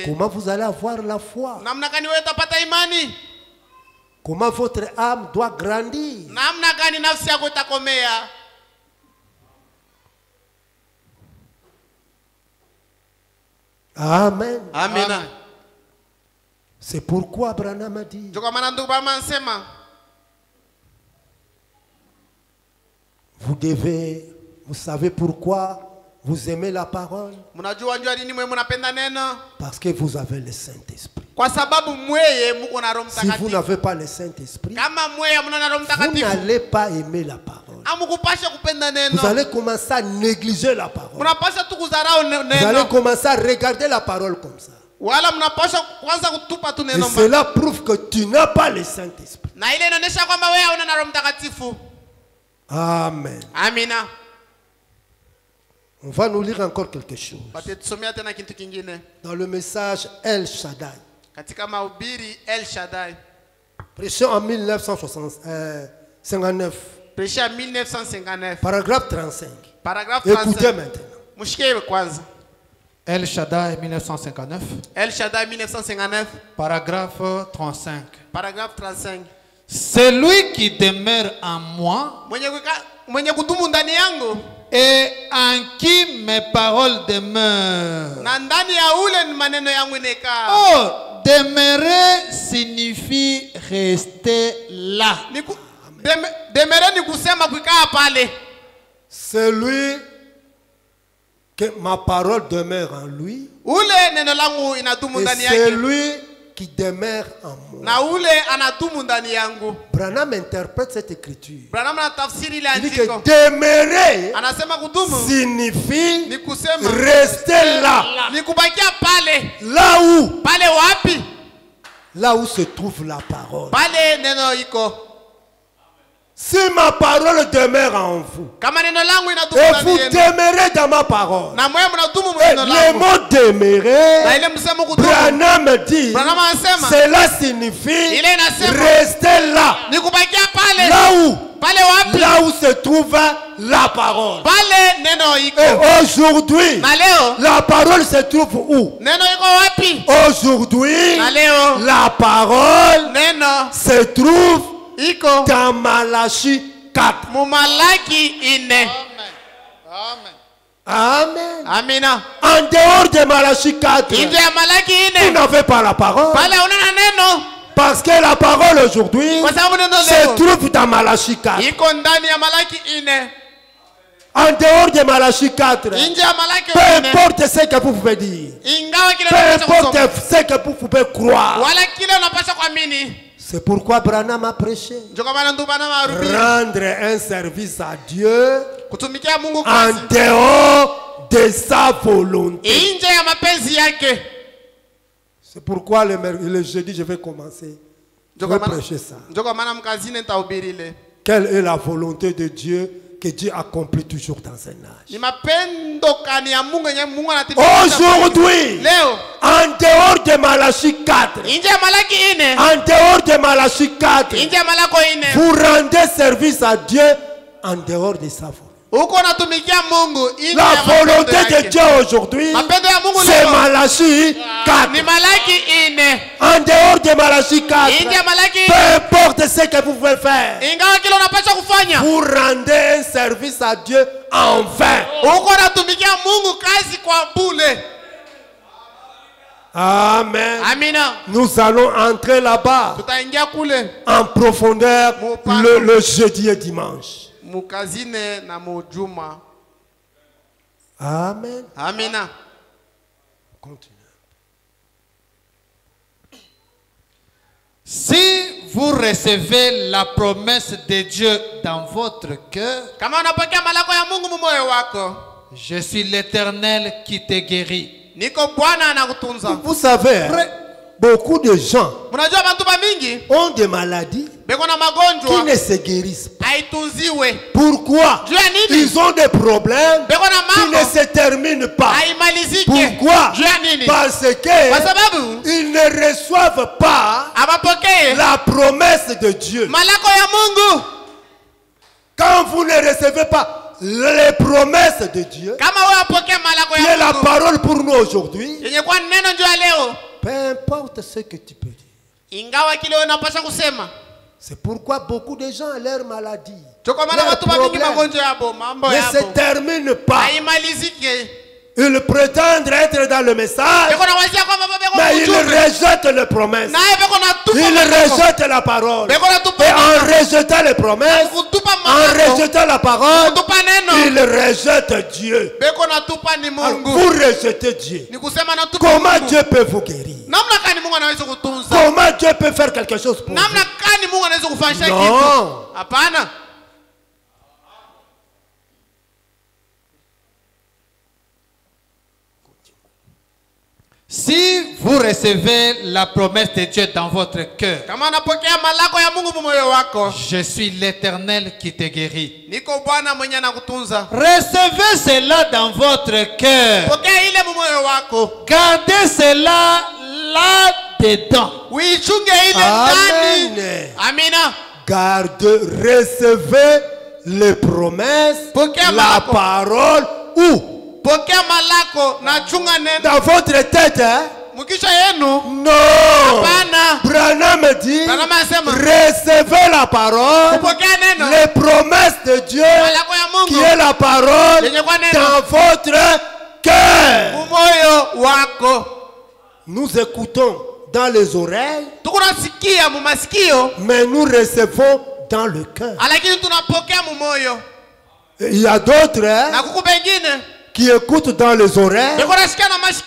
comment vous allez avoir la foi? Comment votre âme doit grandir? Amen. Amen. C'est pourquoi Branham a dit. Vous savez pourquoi vous aimez la parole? Parce que vous avez le Saint-Esprit. Si vous n'avez pas le Saint-Esprit, vous n'allez pas aimer la parole. Vous allez commencer à négliger la parole. Vous allez commencer à regarder la parole comme ça. Et cela prouve que tu n'as pas le Saint-Esprit. Amen. Amina. On va nous lire encore quelque chose. Dans le message El Shaddai. Prêché en 1959. Prêché en 1959. Paragraphe 35. Écoutez maintenant. El Shaddai 1959. El Shaddai 1959. Paragraphe 35. Paragraphe 35. Celui qui demeure en moi et en qui mes paroles demeurent. Oh, demeurer signifie rester là. Celui que ma parole demeure en lui, et celui qui demeure en moi. Branham interprète cette écriture. Il dit que demeurer signifie rester là. Là où se trouve la parole. Si ma parole demeure en vous, et vous demeurez dans ma parole, et le mot demeurer, Branham dit, cela signifie rester là. Là où se trouve la parole. Et aujourd'hui, la parole se trouve où? Aujourd'hui, la parole se trouve dans Malachie 4. Amen. Amen. En dehors de Malachie 4, vous n'avez pas la parole. Parce que la parole aujourd'hui se trouve dans Malachie 4. En dehors de Malachie 4, peu importe ce que vous pouvez dire, peu importe ce que vous pouvez croire, c'est pourquoi Branham a prêché. Rendre un service à Dieu en dehors de sa volonté. C'est pourquoi le jeudi je vais commencer. Je vais prêcher ça. Quelle est la volonté de Dieu que Dieu accomplit toujours dans un âge? Aujourd'hui, en dehors de Malachie 4, en dehors de Malachie 4, vous rendez service à Dieu en dehors de sa volonté. La volonté de Dieu aujourd'hui, c'est Malachie 4. En dehors de Malachie 4, peu importe ce que vous pouvez faire, vous rendez un service à Dieu en vain. Amen. Nous allons entrer là-bas en profondeur le jeudi et dimanche. Amen. Amina. Continue. Si vous recevez la promesse de Dieu dans votre cœur, je suis l'Éternel qui te guérit. Vous savez, beaucoup de gens ont des maladies qui ne se guérissent pas. Pourquoi? Ils ont des problèmes qui ne se terminent pas. Pourquoi? Parce qu'ils ne reçoivent pas la promesse de Dieu. Quand vous ne recevez pas les promesses de Dieu, qui est la parole pour nous aujourd'hui, peu importe ce que tu peux dire. C'est pourquoi beaucoup de gens ont leur maladie, leurs problèmes ne se terminent pas. Ils prétendent être dans le message, mais ils rejettent les promesses. Ils rejettent la parole. Et en rejetant les promesses, en rejetant la parole, ils rejettent Dieu. Alors, vous rejetez Dieu. Comment Dieu peut vous guérir? Comment Dieu peut faire quelque chose pour vous? Non. Si vous recevez la promesse de Dieu dans votre cœur, je suis l'Éternel qui te guérit. Recevez cela dans votre cœur. Gardez cela là-dedans. Amen. Gardez, recevez les promesses, la parole où? Dans votre tête, hein? Non. Branham dit, recevez la parole, les promesses de Dieu, qui est la parole, dans votre cœur. Nous écoutons dans les oreilles, mais nous recevons dans le cœur. Il y a d'autres, hein, qui écoutent dans les oreilles,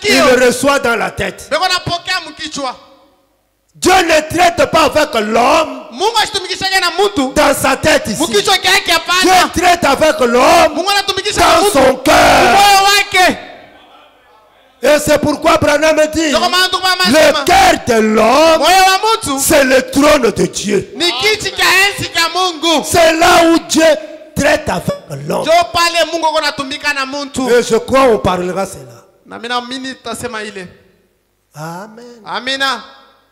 qui le reçoivent dans la tête. Dieu ne traite pas avec l'homme dans sa tête ici. Dieu traite avec l'homme dans son cœur. Et c'est pourquoi Branham dit, le cœur de l'homme, c'est le trône de Dieu. C'est là où Dieu traite avec l'homme. Et je crois qu'on parlera cela. Amen.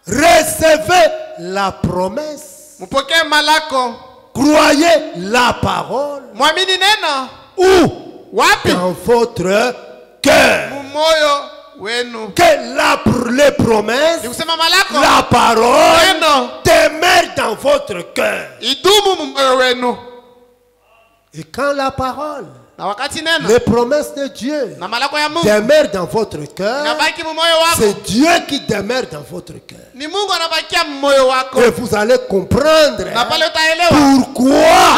Recevez la promesse. Croyez la parole. Où? Dans votre cœur. Que les promesses, la parole demeure dans votre cœur. Et quand la parole, les promesses de Dieu demeurent dans votre cœur, c'est Dieu qui demeure dans votre cœur. Et vous allez comprendre pourquoi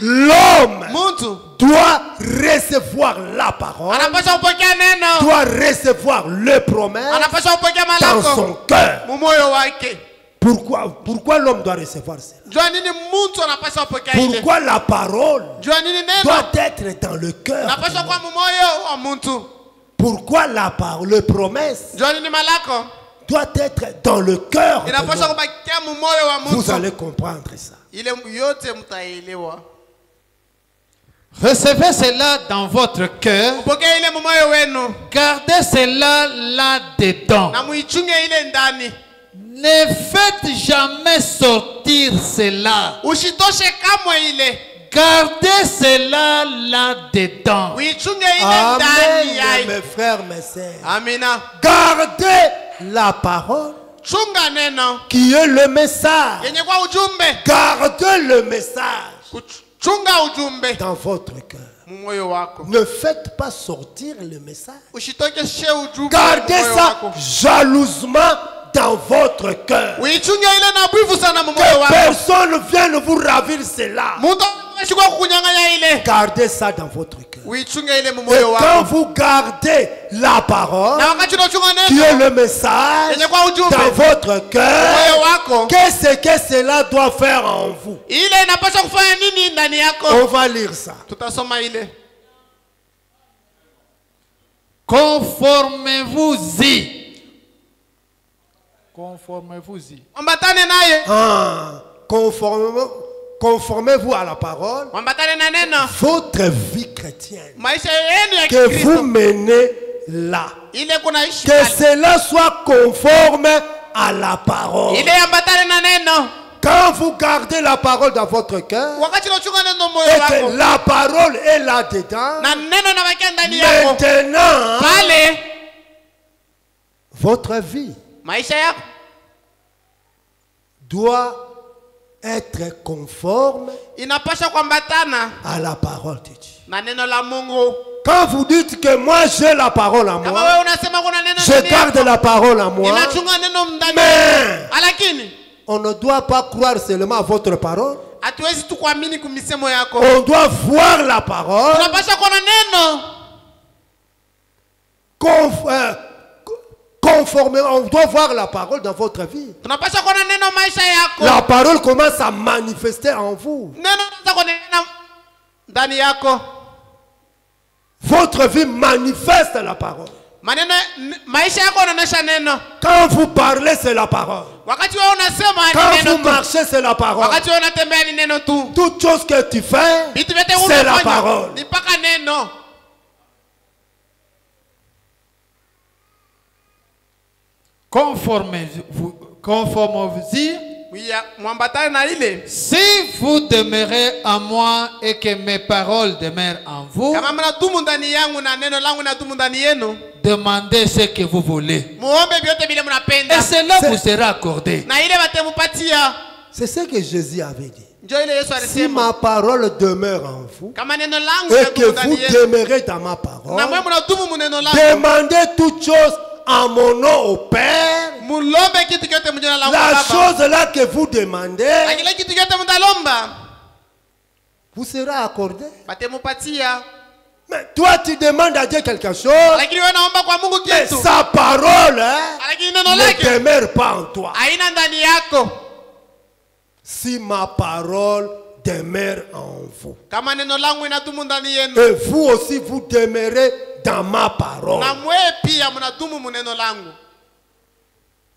l'homme doit recevoir la parole, doit recevoir les promesses dans son cœur. Pourquoi l'homme doit recevoir cela? Pourquoi la parole doit être dans le cœur? Pourquoi la parole, les promesses doit être dans le cœur? Vous allez comprendre ça. Recevez cela dans votre cœur. Gardez cela là-dedans. Ne faites jamais sortir cela gardez cela là-dedans. Amen, mes frères, mes sœurs. Amina. Gardez la parole qui est le message. Gardez le message dans votre cœur. Ne faites pas sortir le message. Gardez ça jalousement dans votre cœur. Que personne vienne vous ravir cela. Gardez ça dans votre cœur. Et quand vous gardez la parole qui est le message dans votre cœur, qu'est-ce que cela doit faire en vous? On va lire ça. Conformez-vous-y. Conformez-vous-y. Conformez-vous à la parole. Votre vie chrétienne que vous menez là, que cela soit conforme à la parole. Quand vous gardez la parole dans votre cœur et que la parole est là-dedans, maintenant, votre vie doit être conforme à la parole de Dieu. Quand vous dites que moi j'ai la parole en moi, je garde la parole en moi, mais on ne doit pas croire seulement à votre parole. On doit voir la parole. On doit voir la parole dans votre vie. La parole commence à manifester en vous. Votre vie manifeste la parole. Quand vous parlez, c'est la parole. Quand vous marchez, c'est la parole. Toute chose que tu fais, c'est la parole. Conformez-vous-y. Si vous demeurez en moi et que mes paroles demeurent en vous, demandez ce que vous voulez et cela vous sera accordé. C'est ce que Jésus avait dit. Si ma parole demeure en vous et que vous demeurez dans ma parole, demandez toutes choses en mon nom au Père. La chose là que vous demandez vous sera accordée. Mais toi tu demandes à Dieu quelque chose, mais sa parole ne demeure pas en toi. Si ma parole demeure en vous et vous aussi vous demeurez dans ma parole,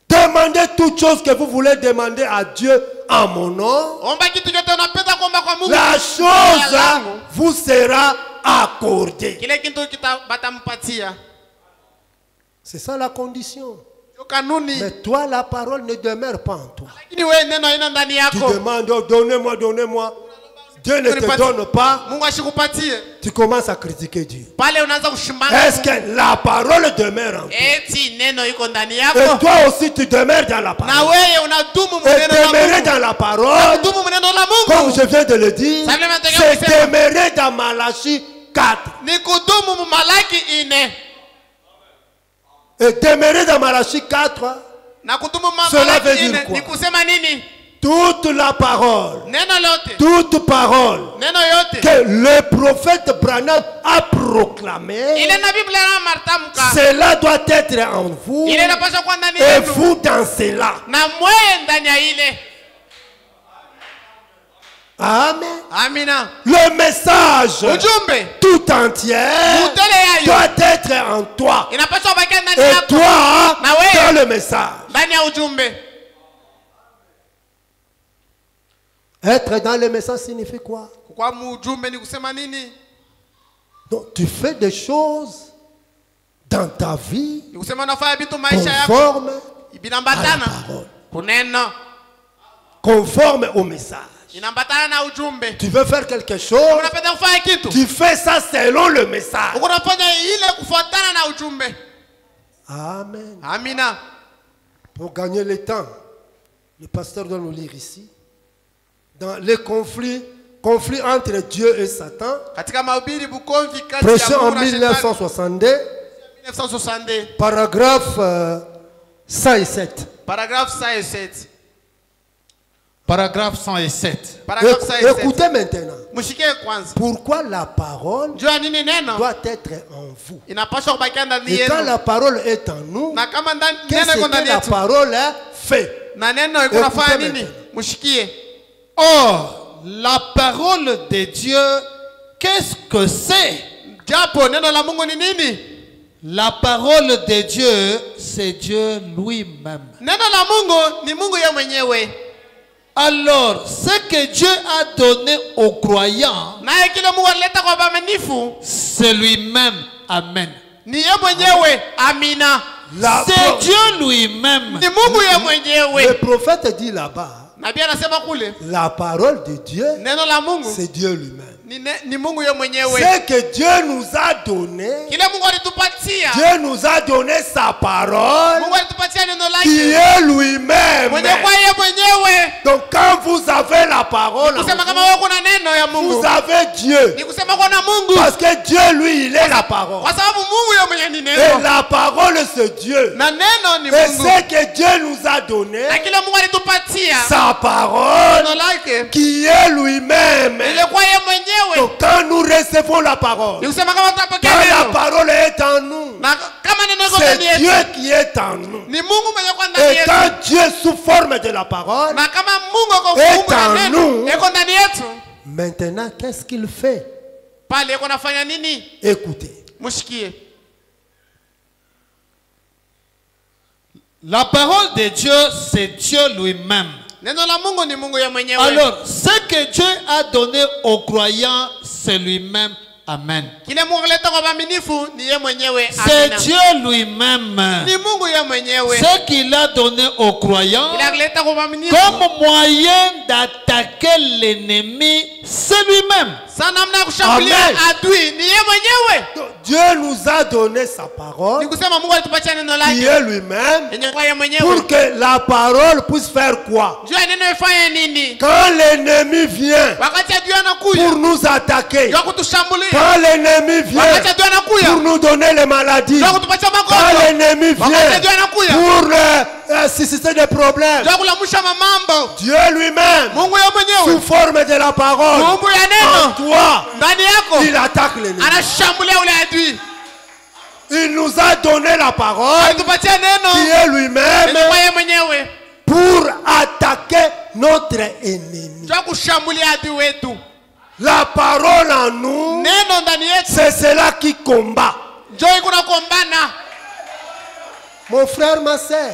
demandez toutes choses que vous voulez demander à Dieu en mon nom, la chose vous sera accordée. C'est ça la condition. Mais toi, la parole ne demeure pas en toi. Tu demandes, oh, donnez-moi, donnez-moi. Dieu ne te donne pas. Tu commences à critiquer Dieu. Est-ce que la parole demeure en toi? Et toi aussi tu demeures dans la parole. Et demeurer dans la parole, comme je viens de le dire, c'est demeurer dans Malachie 4. Et demeurer dans Malachie 4, cela veut dire quoi? Toute la parole, toute parole que le prophète Branham a proclamée, cela doit être en vous et vous dans cela. Amen. Le message tout entier doit être en toi et toi dans le message. Être dans le message signifie quoi? Donc tu fais des choses dans ta vie conforme à la parole, conforme au message. Tu veux faire quelque chose, tu fais ça selon le message. Amen. Amina. Pour gagner le temps, le pasteur doit nous lire ici. Dans les conflits entre Dieu et Satan, prêché en 1962, paragraphe 107. Paragraphe 107. Paragraphe 107. Écoutez maintenant. Pourquoi la parole doit être en vous? Et quand la parole est en nous, qu'est-ce que la parole fait? Or, la parole de Dieu, qu'est-ce que c'est? La parole de Dieu, c'est Dieu lui-même. Alors, ce que Dieu a donné aux croyants, c'est lui-même. Amen. C'est Dieu lui-même. Le prophète dit là-bas, la parole de Dieu, c'est Dieu lui-même. Ce que Dieu nous a donné, Dieu nous a donné sa parole qui est lui-même. Donc quand vous avez la parole, vous avez Dieu. Parce que Dieu, lui, il est la parole. Et la parole, c'est Dieu. Et ce que Dieu nous a donné, sa parole qui est lui-même. Donc quand nous recevons la parole, quand la parole est en nous, c'est Dieu qui est en nous. Et quand Dieu sous forme de la parole est en nous, maintenant qu'est-ce qu'il fait? Écoutez. La parole de Dieu, c'est Dieu lui-même. Alors, ce que Dieu a donné aux croyants, c'est lui-même. Amen. C'est Dieu lui-même. Ce qu'il a donné aux croyants comme moyen d'attaquer l'ennemi, c'est lui-même. Dieu nous a donné sa parole qui est lui-même pour que la parole puisse faire quoi? Quand l'ennemi vient pour nous attaquer, quand l'ennemi vient pour nous donner les maladies, quand l'ennemi vient pour susciter des problèmes, Dieu lui-même sous forme de la parole en toi, il attaque l'ennemi. Il nous a donné la parole qui est lui-même pour attaquer notre ennemi. La parole en nous, c'est cela qui combat. Mon frère, ma soeur,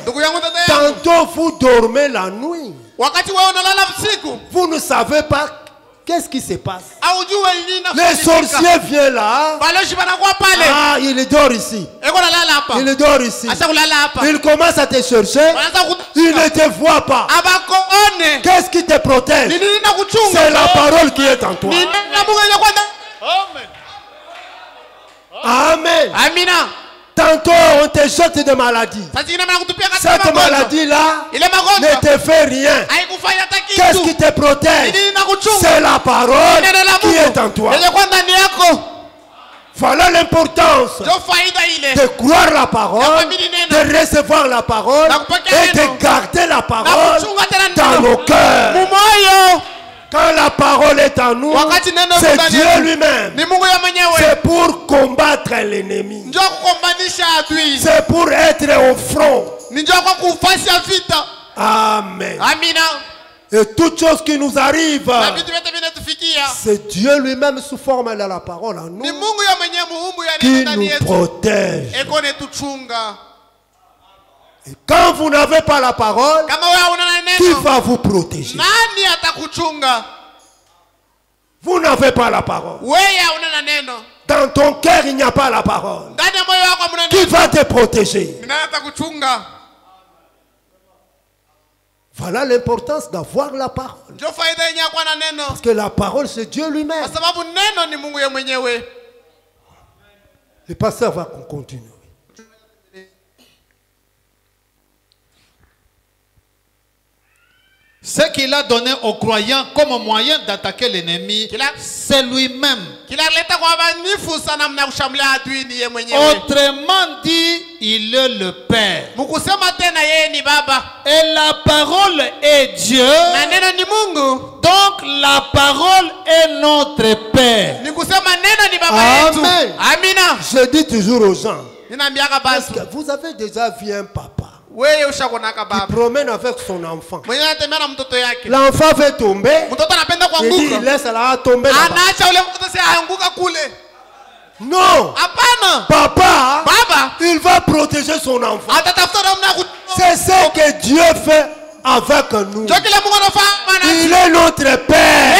tantôt vous dormez la nuit. Vous ne savez pas qu'est-ce qui se passe. Les sorciers viennent là. Ah, il dort ici. Il dort ici. Il commence à te chercher. Il ne te voit pas. Qu'est-ce qui te protège? C'est la parole qui est en toi. Amen. Amina. Tantôt on te jette de maladies. Cette maladie-là ne te fait rien. Qu'est-ce qui te protège? C'est la parole qui est en toi. Voilà l'importance de croire la parole, de recevoir la parole et de garder la parole dans nos cœurs. Quand la parole est en nous, c'est Dieu lui-même. C'est pour combattre l'ennemi. C'est pour être au front. Amen. Et toute chose qui nous arrive, c'est Dieu lui-même sous forme de la parole en nous qui nous protège. Et quand vous n'avez pas la parole, qui va vous protéger? Vous n'avez pas la parole. Dans ton cœur, il n'y a pas la parole. Qui va te protéger? Voilà l'importance d'avoir la parole. Parce que la parole, c'est Dieu lui-même. Le pasteur va continuer. Ce qu'il a donné aux croyants comme moyen d'attaquer l'ennemi, c'est lui-même. Autrement dit, il est le Père. Et la parole est Dieu. Donc la parole est notre Père. Amen. Je dis toujours aux gens, est-ce que vous avez déjà vu un papa qui promène avec son enfant? L'enfant fait tomber. Il dit, il laisse la tomber là-bas. Non. Papa, il va protéger son enfant. C'est ce que Dieu fait avec nous. Il est notre Père.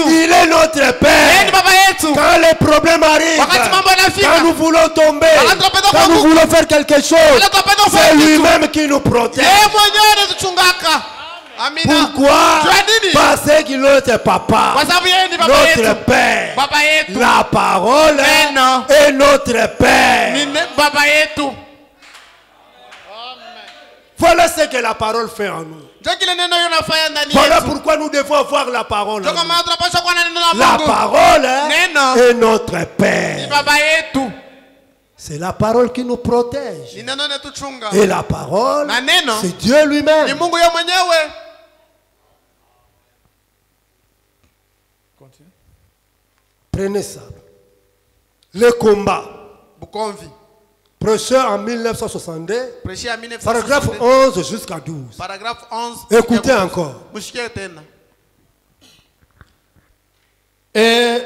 Il est notre Père. Quand les problèmes arrivent, quand nous voulons tomber, quand nous voulons faire quelque chose, c'est lui-même qui nous protège. Pourquoi? Parce qu'il est notre papa, notre Père. La parole est notre Père. Voilà ce que la parole fait en nous. Voilà pourquoi nous devons avoir la parole. La parole est notre Père. C'est la parole qui nous protège. Et la parole, c'est Dieu lui-même. Prenez ça. Le combat. Prêché en 1962, paragraphe 11 jusqu'à 12. Écoutez encore. Et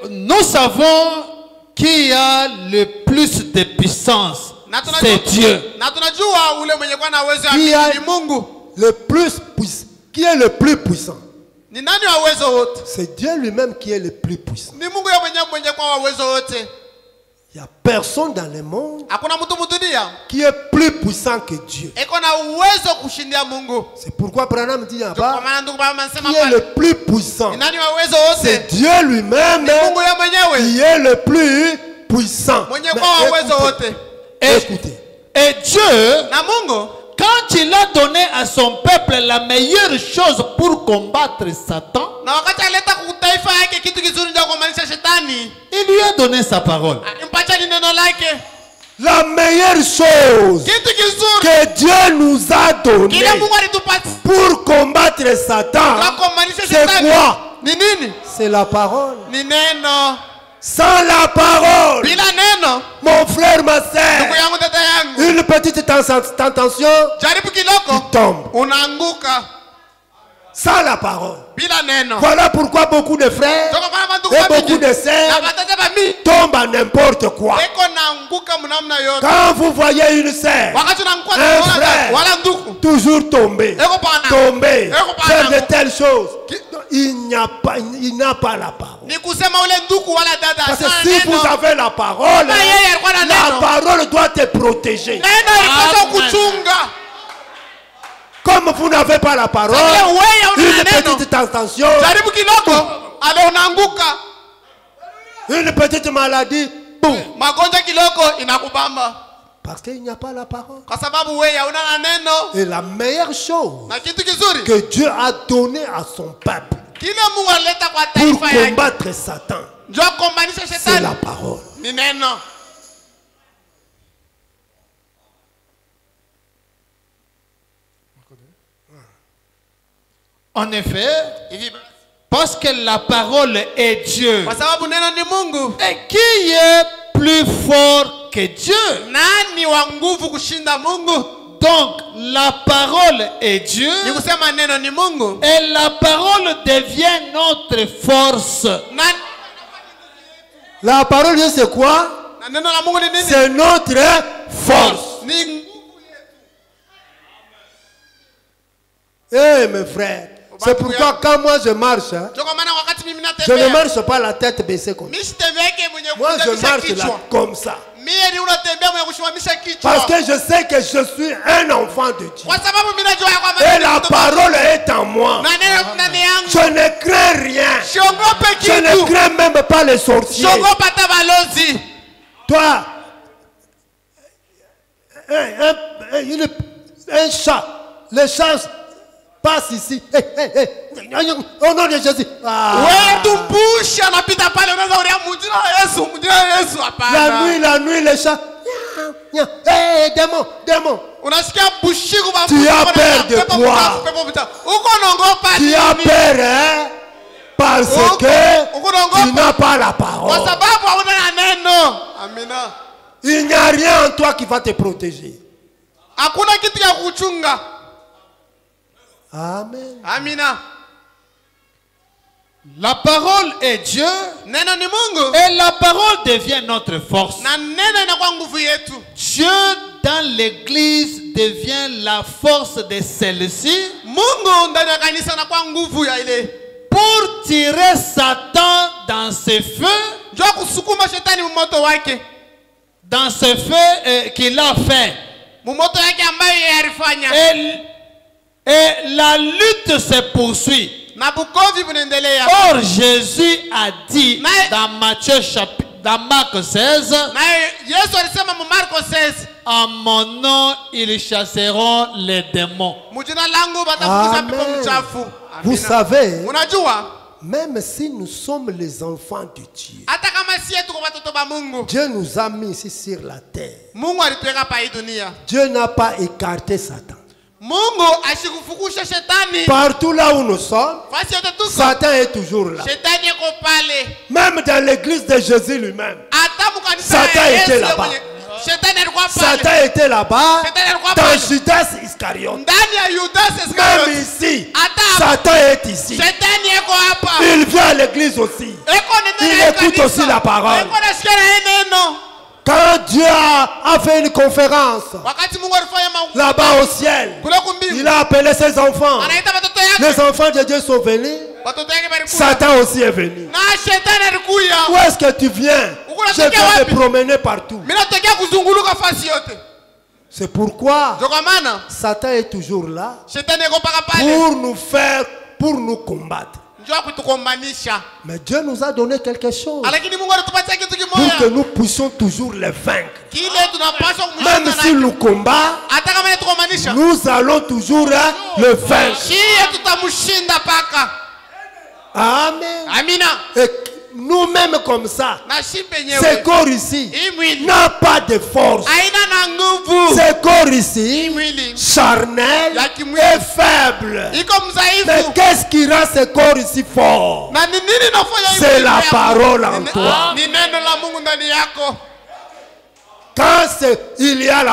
nous savons qui a le plus de puissance, c'est Dieu. Qui est le plus puissant? C'est Dieu lui-même qui est le plus puissant. Il n'y a personne dans le monde qui est plus puissant que Dieu. C'est pourquoi Branham dit là-bas, qui est le plus puissant? C'est Dieu lui-même qui est le plus puissant. Écoutez. Et Dieu, quand il a donné à son peuple la meilleure chose pour combattre Satan, il lui a donné sa parole. La meilleure chose que Dieu nous a donnée pour combattre Satan, c'est quoi? C'est la parole. Sans la parole, mon frère, ma soeur, une petite tentation, tu tombes. Sans la parole. Voilà pourquoi beaucoup de frères et beaucoup de sœurs tombent à n'importe quoi. Quand vous voyez une sœur, un frère, toujours tomber, faire de telles choses, il n'a pas la parole. Parce que si vous avez la parole, la parole doit te protéger. Comme vous n'avez pas la parole, une petite tentation, une petite maladie, boum. Parce qu'il n'y a pas la parole. Et la meilleure chose que Dieu a donnée à son peuple pour combattre Satan, c'est la parole. En effet, parce que la parole est Dieu. Et qui est plus fort que Dieu? Donc la parole est Dieu. Et la parole devient notre force. La parole, c'est quoi? C'est notre force. Eh mes frères, c'est pourquoi quand moi je marche, je ne marche pas la tête baissée comme ça. Moi je marche là comme ça. Parce que je sais que je suis un enfant de Dieu. Et la parole est en moi. Je ne crains rien. Je ne crains même pas les sorciers. Toi, un chat, le chat passe ici. Au nom de Jésus. La nuit, le chat. Démon, démon. Tu as peur de quoi? Tu as peur, hein? Parce que tu n'as pas la parole. Il n'y a rien en toi qui va te protéger. Amen. Amina. La parole est Dieu. Et la parole devient notre force. Dieu dans l'église devient la force de celle-ci. Pour tirer Satan dans ses feux. Dans ce feu qu'il a fait. Et la lutte se poursuit. Or Jésus a dit dans Marc 16, en mon nom ils chasseront les démons. Amen. Vous savez, même si nous sommes les enfants de Dieu, Dieu nous a mis ici sur la terre. Dieu n'a pas écarté Satan. Partout là où nous sommes, Satan est toujours là. Même dans l'église de Jésus lui-même, Satan était là-bas. Satan était là-bas dans Judas Iscariote. Même ici, Satan est ici. Il vient à l'église aussi. Il écoute aussi la parole. Quand Dieu a fait une conférence là-bas au ciel, il a appelé ses enfants. Les enfants de Dieu sont venus. Satan aussi est venu. Où est-ce que tu viens? Je viens te promener partout. C'est pourquoi Satan est toujours là pour nous faire, pour nous combattre. Mais Dieu nous a donné quelque chose pour que nous puissions toujours les vaincre. Même si nous combat, nous allons toujours le vaincre. Amen. Et nous-mêmes comme ça, ce corps ici n'a pas de force. Ce corps ici, charnel et faible. Mais qu'est-ce qui rend ce corps ici fort? C'est la parole en toi. Quand il y a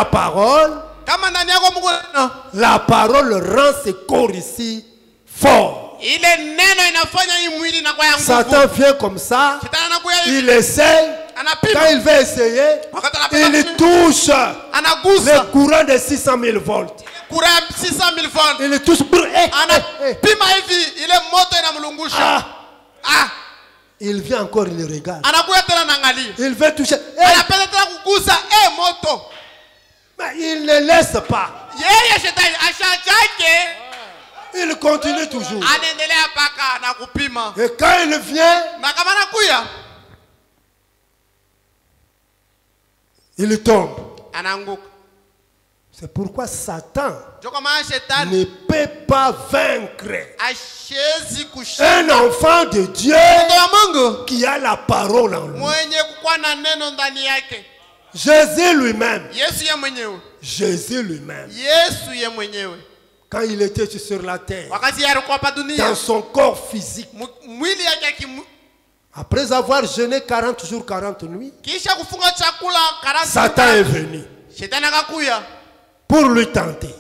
la parole rend ce corps ici fort. Satan vient comme ça, il essaye. Quand il veut essayer, il touche le courant de 600 000 volts. Il touche. Il vient encore, il regarde. Il veut toucher. Mais il ne laisse pas. Il continue toujours. Et quand il vient, il tombe. C'est pourquoi Satan ne peut pas vaincre un enfant de Dieu qui a la parole en lui. Jésus lui-même. Quand il était sur la terre, dans son corps physique, après avoir jeûné 40 jours, 40 nuits, Satan est venu pour lui tenter.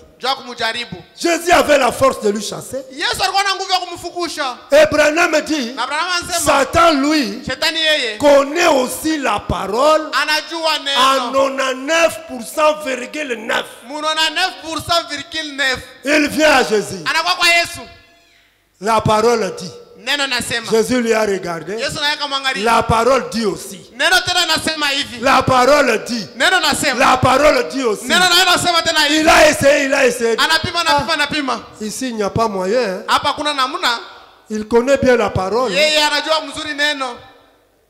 Jésus avait la force de lui chasser. Et Branham dit, Satan lui connaît aussi la parole à 99,9. Il vient à Jésus. La parole dit, Jésus lui a regardé. La parole dit aussi. La parole dit. La parole dit aussi. Il a essayé, il a essayé. Ici, il n'y a pas moyen. Il connaît bien la parole.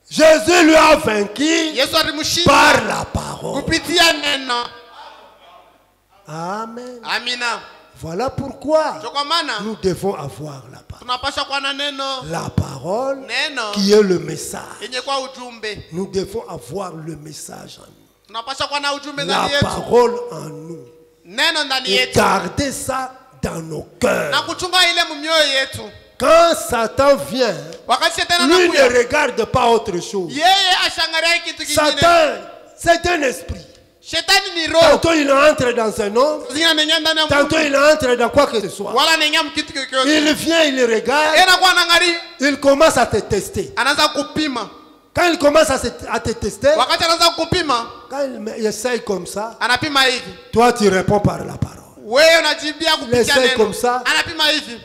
Jésus lui a vaincu par la parole. Amen. Voilà pourquoi nous devons avoir la parole. La parole qui est le message. Nous devons avoir le message en nous. La parole en nous. Et garder ça dans nos cœurs. Quand Satan vient, lui ne regarde pas autre chose. Satan, c'est un esprit. Tantôt il entre dans un homme, tantôt il entre dans quoi que ce soit. Il vient, il regarde, il commence à te tester. Quand il commence à te tester, quand il essaye comme ça, toi tu réponds par la parole. Il essaye comme ça,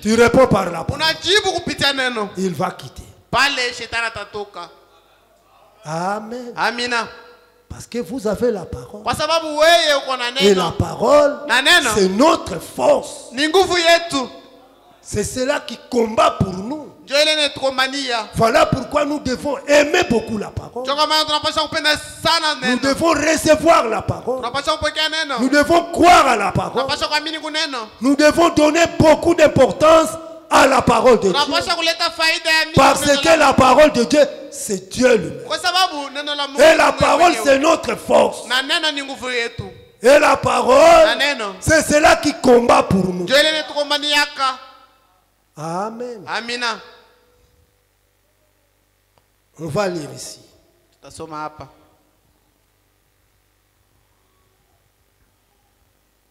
tu réponds par la parole. Il va quitter. Amen. Parce que vous avez la parole. Et la parole, c'est notre force. C'est cela qui combat pour nous. Voilà pourquoi nous devons aimer beaucoup la parole. Nous devons recevoir la parole. Nous devons croire à la parole. Nous devons donner beaucoup d'importance à la parole de Dieu. Parce que la parole de Dieu, c'est Dieu lui-même. Et la parole, c'est notre force. Et la parole, c'est cela qui combat pour nous. Amen. On va lire ici.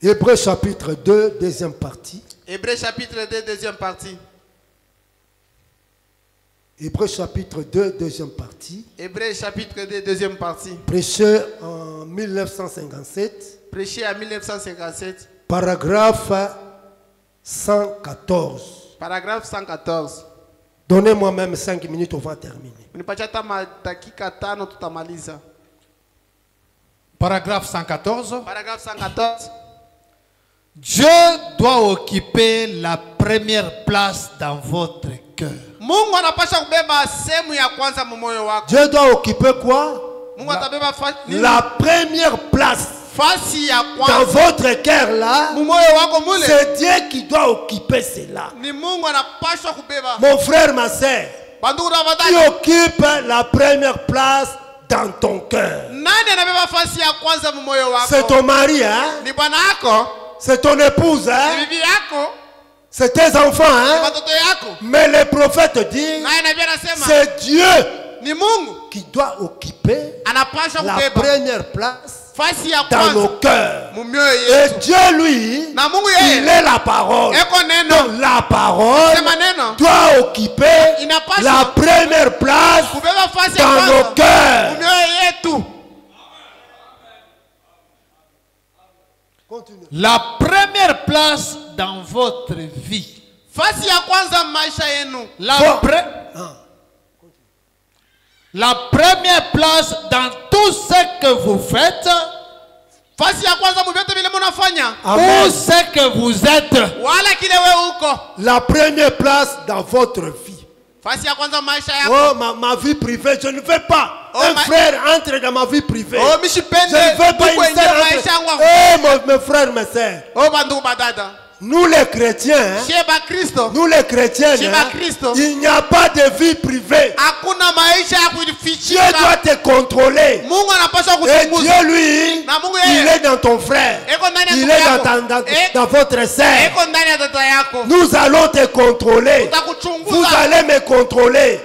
Hébreux chapitre 2, deuxième partie. Hébreux chapitre 2, deuxième partie. Hébreux chapitre 2, deuxième partie. Hébreux chapitre 2, deuxième partie. Prêché en 1957. Prêché en 1957. Paragraphe 114. Paragraphe 114. Donnez-moi même 5 minutes, on va terminer. Paragraphe 114. Paragraphe 114. Dieu doit occuper la première place dans votre cœur. Dieu doit occuper quoi? La première place dans votre cœur là. C'est Dieu qui doit occuper cela. Mon frère, ma soeur, qui occupe la première place dans ton cœur? C'est ton mari, hein? C'est ton épouse, hein? C'est tes enfants, hein? Mais le prophète dit, c'est Dieu qui doit occuper la première place dans nos cœurs. Et Dieu, lui, il est la parole. Donc la parole doit occuper la première place dans nos cœurs. Continue. La première place dans votre vie. La première place dans tout ce que vous faites. Où ce que vous êtes. La première place dans votre vie. Oh, ma vie privée, je ne veux pas un frère entre dans ma vie privée. Je ne veux pas une sœur entre. Mes frères, mes sœurs. Nous les chrétiens, il n'y a pas de vie privée. Dieu doit te contrôler. Et Dieu, lui, il est dans ton frère. Il est dans votre sœur. Nous allons te contrôler. Vous allez me contrôler.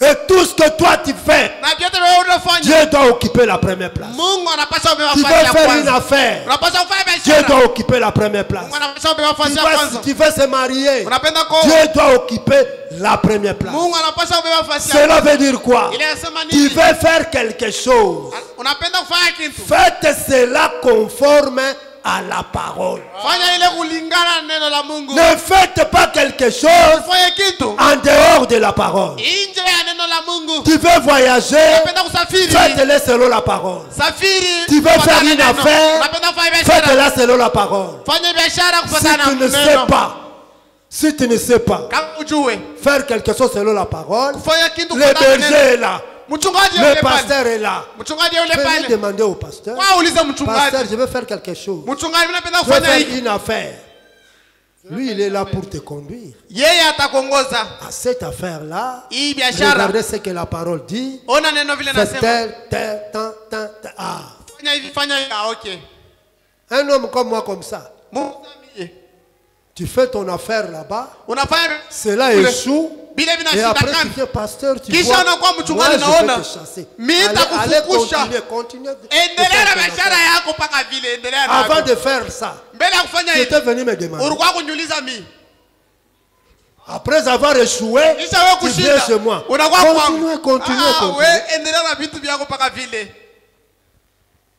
Et tout ce que toi tu fais, Dieu doit occuper la première place. Tu veux faire une affaire, Dieu doit occuper la première place. Tu veux se marier, Dieu doit occuper la première place. Cela veut dire quoi? Tu veux faire quelque chose, faites cela conforme à la parole. Ne faites pas quelque chose en dehors de la parole. Tu veux voyager, faites-le selon la parole. Tu veux faire une affaire, faites-la selon la parole. Si tu ne sais pas faire quelque chose selon la parole, le berger est là. Le pasteur est là. Venez demander au pasteur. Pasteur, je veux faire quelque chose. Je veux faire une affaire. Lui, il est là pour te conduire. À cette affaire-là, regardez ce que la parole dit. C'est tel. Un homme comme moi, comme ça. Tu fais ton affaire là-bas. Cela échoue. Et après tu fais pasteur, tu vois, moi je vais te chasser. Allez continuer. Avant de faire ça, tu étais venu me demander. Après avoir échoué, tu viens chez moi. Continue.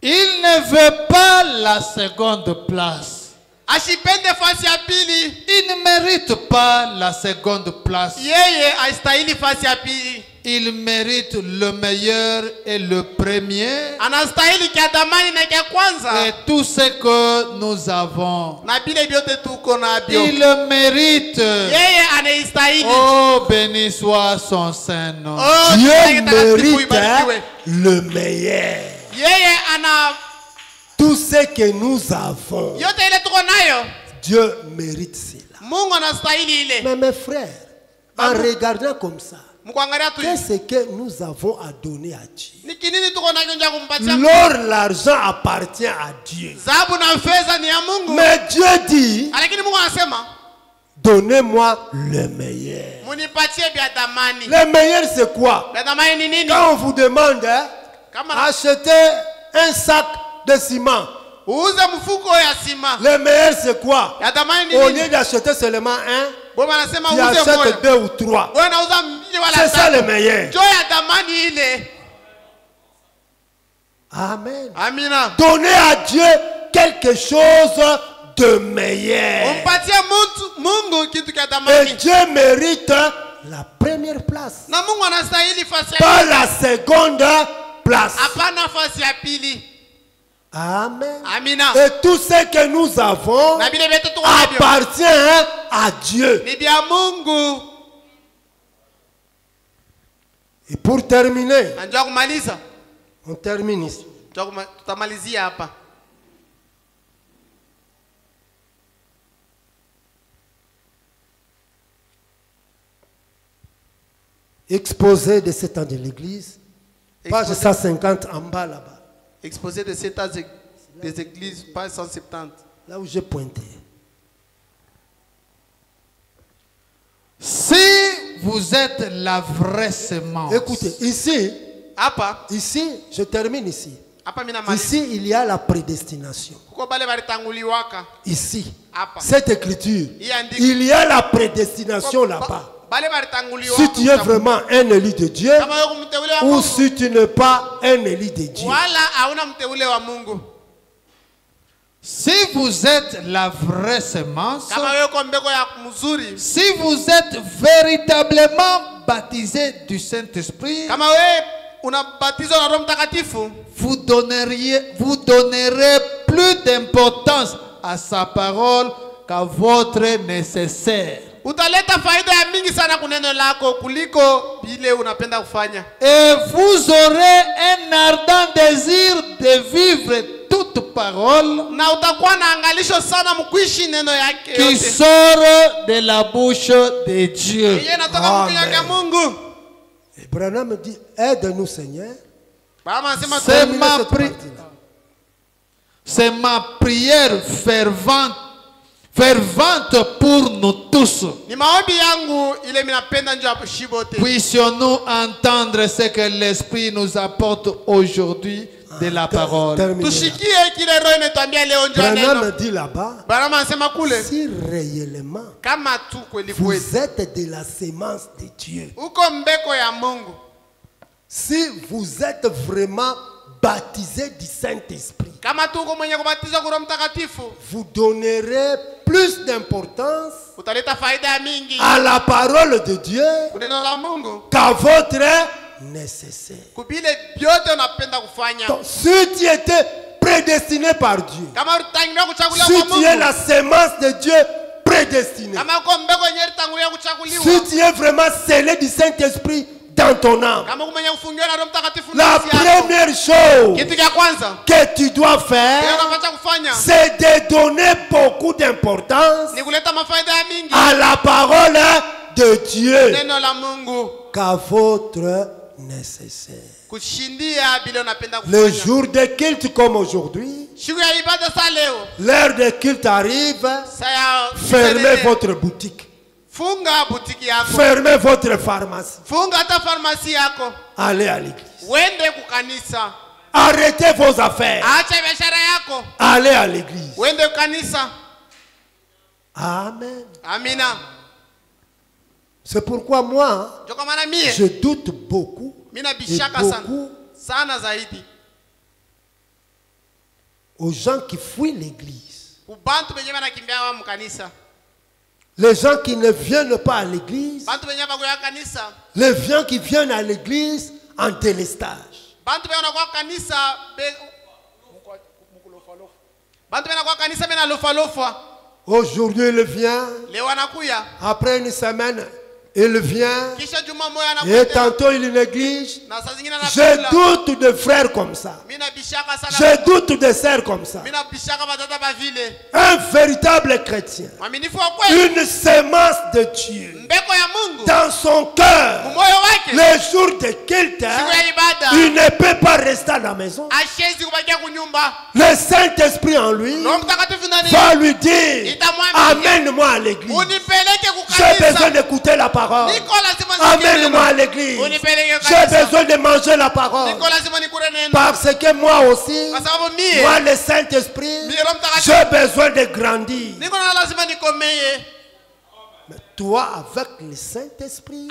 Il ne veut pas la seconde place. Il ne mérite pas la seconde place. Il mérite le meilleur et le premier. Et tout ce que nous avons. Il le mérite. Oh, béni soit son Saint-Nom. Dieu mérite le meilleur. Tout ce que nous avons, Dieu mérite cela. Mais mes frères, en regardant comme ça, qu'est-ce que nous avons à donner à Dieu? L'or, l'argent appartient à Dieu. Mais Dieu dit, donnez-moi le meilleur. Le meilleur c'est quoi? Quand on vous demande, achetez un sac de ciment. Le meilleur c'est quoi? Au lieu d'acheter seulement un, tu achètes 2 ou 3. C'est ça le meilleur. Amen. Donnez à Dieu quelque chose de meilleur. Et Dieu mérite la première place, pas la seconde place. Amen. Et tout ce que nous avons appartient à Dieu. Et pour terminer, on termine ici. Exposé de 7 ans de l'église, page 150 en bas là-bas. Exposé de 7 ans des églises, page 170. Là où j'ai pointé. Si vous êtes la vraie semence. Écoutez, ici, je termine ici. Ici, il y a la prédestination. Ici, cette écriture, il y a la prédestination là-bas. Si tu es vraiment un élu de Dieu ou si tu n'es pas un élu de Dieu. Si vous êtes la vraie semence, si vous êtes véritablement baptisé du Saint-Esprit, vous donnerez plus d'importance à sa parole qu'à votre nécessaire. Et vous aurez un ardent désir de vivre toute parole qui sort de la bouche de Dieu. Amen. Et Branham dit, aide-nous Seigneur. C'est ma prière fervente pour nous tous. Puissions-nous entendre ce que l'Esprit nous apporte aujourd'hui de la parole. Branham dit là-bas, si réellement vous êtes de la sémence de Dieu, si vous êtes vraiment baptisé du Saint-Esprit, vous donnerez plus d'importance à la parole de Dieu qu'à votre nécessaire. Donc, si tu étais prédestiné par Dieu, si tu es la semence de Dieu prédestinée, si tu es vraiment scellé du Saint-Esprit dans ton âme, la première chose que tu dois faire, c'est de donner beaucoup d'importance à la parole de Dieu qu'à votre nécessaire. Le jour de culte comme aujourd'hui, l'heure de culte arrive, fermez votre boutique. Fermez votre pharmacie. Allez à l'église. Arrêtez vos affaires. Allez à l'église. Amen. Amina. C'est pourquoi moi, je doute beaucoup. Aux gens qui fuient l'église. Les gens qui ne viennent pas à l'église, les gens qui viennent à l'église en délestage. Aujourd'hui, il vient. Après une semaine, il vient. Et tantôt, il néglige. Je doute de frères comme ça. Je doute de sœurs comme ça. Un véritable chrétien, une sémence de Dieu dans son cœur, le jour de culte, il ne peut pas rester à la maison. Le Saint-Esprit en lui va lui dire: amène-moi à l'église. J'ai besoin d'écouter la parole. Amène-moi à l'église. J'ai besoin de manger la parole. Parce que moi aussi, moi le Saint-Esprit, j'ai besoin de grandir. Mais toi, avec le Saint-Esprit,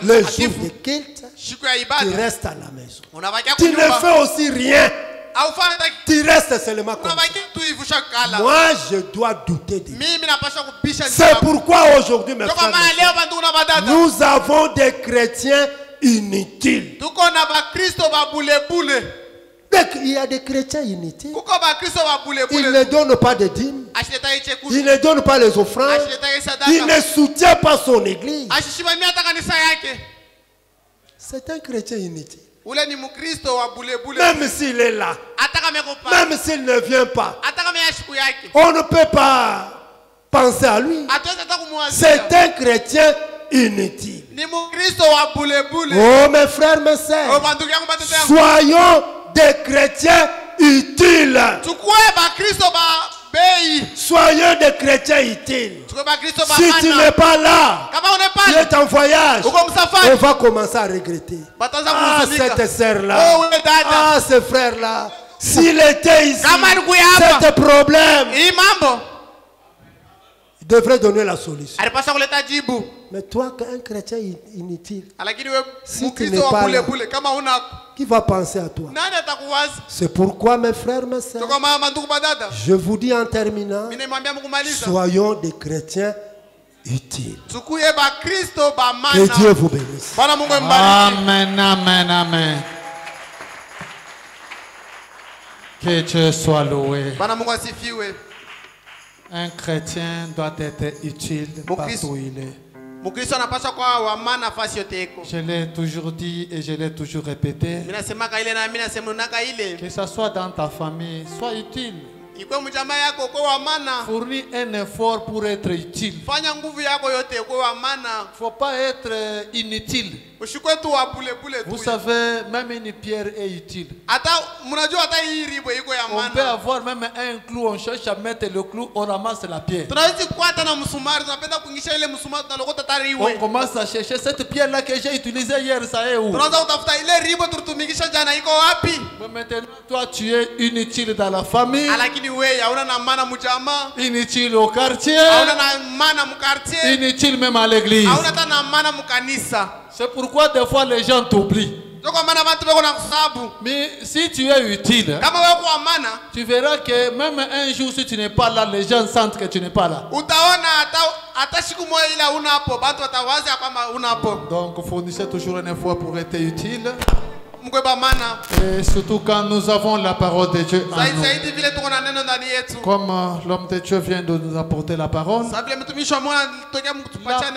le jour de culte, tu restes à la maison. Tu ne fais aussi rien. Tu restes seulement comme ça. Moi, je dois douter de Dieu. C'est pourquoi aujourd'hui, mes frères, nous avons des chrétiens inutiles. Il y a des chrétiens inutiles. Ils ne donnent pas de dîmes. Ils ne donnent pas les offrandes. Ils ne soutiennent pas son église. C'est un chrétien inutile. Même s'il est là, même s'il ne vient pas, on ne peut pas penser à lui. C'est un chrétien inutile. Oh mes frères, mes sœurs, soyons des chrétiens utiles. Soyons des chrétiens utiles. Si tu n'es pas là, tu es en voyage, on va commencer à regretter. Ah, cette sœur-là, ah, ce frère-là, s'il était ici, c'est un problème. Il devrait donner la solution. Mais toi, un chrétien inutile, si tu n'es pas là, qui va penser à toi? C'est pourquoi, mes frères, mes sœurs, je vous dis en terminant, soyons des chrétiens utiles. Que Dieu vous bénisse. Amen, amen, amen. Que Dieu soit loué. Un chrétien doit être utile partout où il est. Je l'ai toujours dit et je l'ai toujours répété. Que ce soit dans ta famille, sois utile. Fournis un effort pour être utile. Il ne faut pas être inutile. Vous savez, même une pierre est utile. On peut avoir même un clou, on cherche à mettre le clou, on ramasse la pierre. On commence à chercher cette pierre-là que j'ai utilisée hier, ça est où? Mais maintenant, toi, tu es inutile dans la famille, inutile au quartier, inutile même à l'église. C'est pourquoi des fois les gens t'oublient. Mais si tu es utile, tu verras que même un jour si tu n'es pas là, les gens sentent que tu n'es pas là. Donc fournissez toujours un effort pour être utile. Et surtout quand nous avons la parole de Dieu en nous. Comme l'homme de Dieu vient de nous apporter la parole. La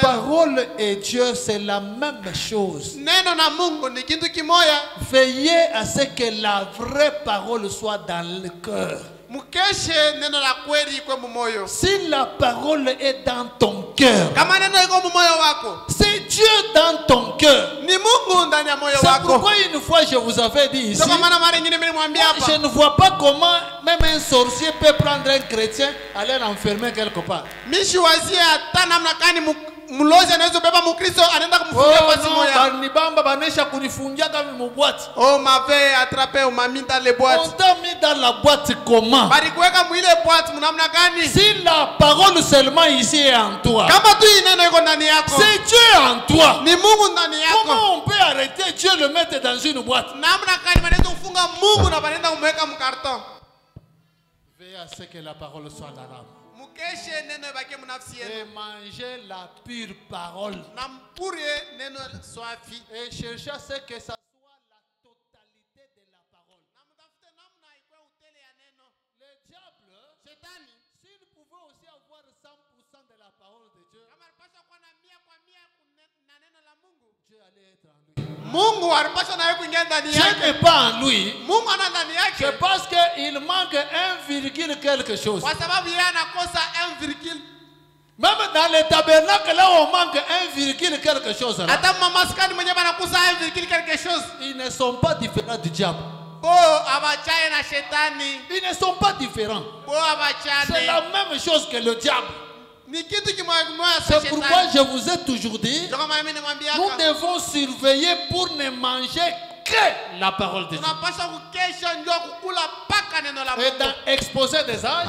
parole et Dieu, c'est la même chose. Veillez à ce que la vraie parole soit dans le cœur. Si la parole est dans ton cœur, c'est Dieu dans ton cœur. C'est pourquoi une fois je vous avais dit ici, je ne vois pas comment même un sorcier peut prendre un chrétien, aller l'enfermer quelque part. Mlozi anaweza beba mkristo anaenda kumfungia pasi moja. Nibamba banesha kunifungia kama mboîte. Oh m'avait attrapé au m'a mis dans les boîtes. On t'a mis dans la boîte comment? Bali kuweka mwile boîte mnamna gani? Si la parole seulement ici est en toi. Kama tu ineno iko ndani yako. C'est Dieu en toi. Ni Mungu ndani yako. Comment on peut arrêter Dieu le mettre dans une boîte? Namna gani maneno kufunga Mungu na banaenda kumweka mkarton? Veillez à ce que la parole soit dans l'âme. Et manger la pure parole. Et chercher à ce que ça soit la totalité de la parole. Le diable, s'il pouvait aussi avoir 100% de la parole de Dieu, Dieu allait être en lui. Dieu n'est pas en lui. C'est parce qu'il manque 1, quelque chose. Même dans les tabernacles, là on manque 1, quelque chose. Ils ne sont pas différents du diable. Ils ne sont pas différents. C'est la même chose que le diable. C'est pourquoi je vous ai toujours dit, nous devons surveiller pour ne manger que la parole de Dieu. Et dans Exposé des âges,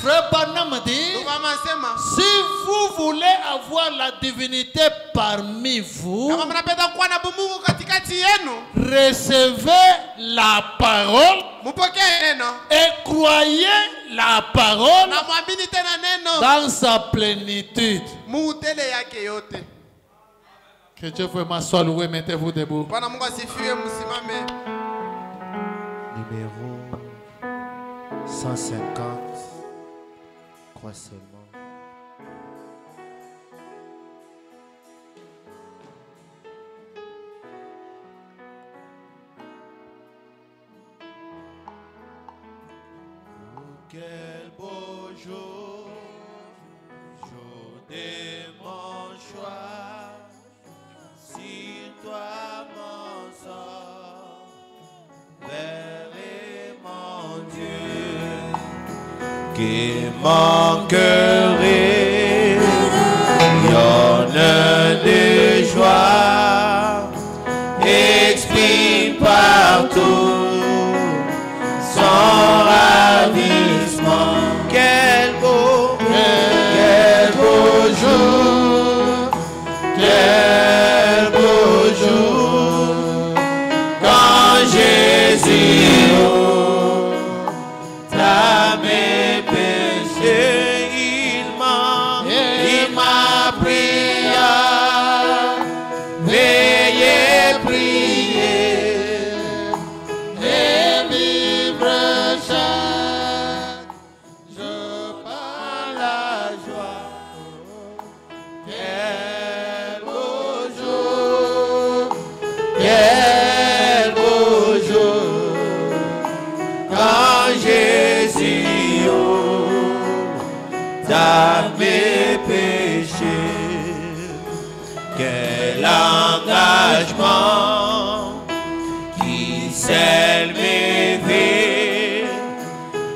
Frère Barnum dit, si vous voulez avoir la divinité parmi vous, recevez la parole et croyez la parole dans sa plénitude. Que Dieu vraiment soit loué, mettez-vous debout. Numéro 150. Crois seulement. Quel beau jour, jour de mon choix, si toi mon sort, verrai mon Dieu, qui manquerait, y'en de joie, exprime partout son ravissement. Quel beau jour, quel beau jour, quand Jésus t'a mes péchés, il m'a prié, veillez prier et vivre chaque jour par la joie. Quel beau jour, quel beau jour, quand Jésus t'a mes péchés. Quel engagement qui scelle mes vies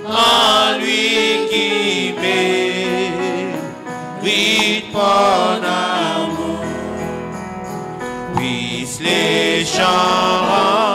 en lui qui mérite mon amour. Puissent les chants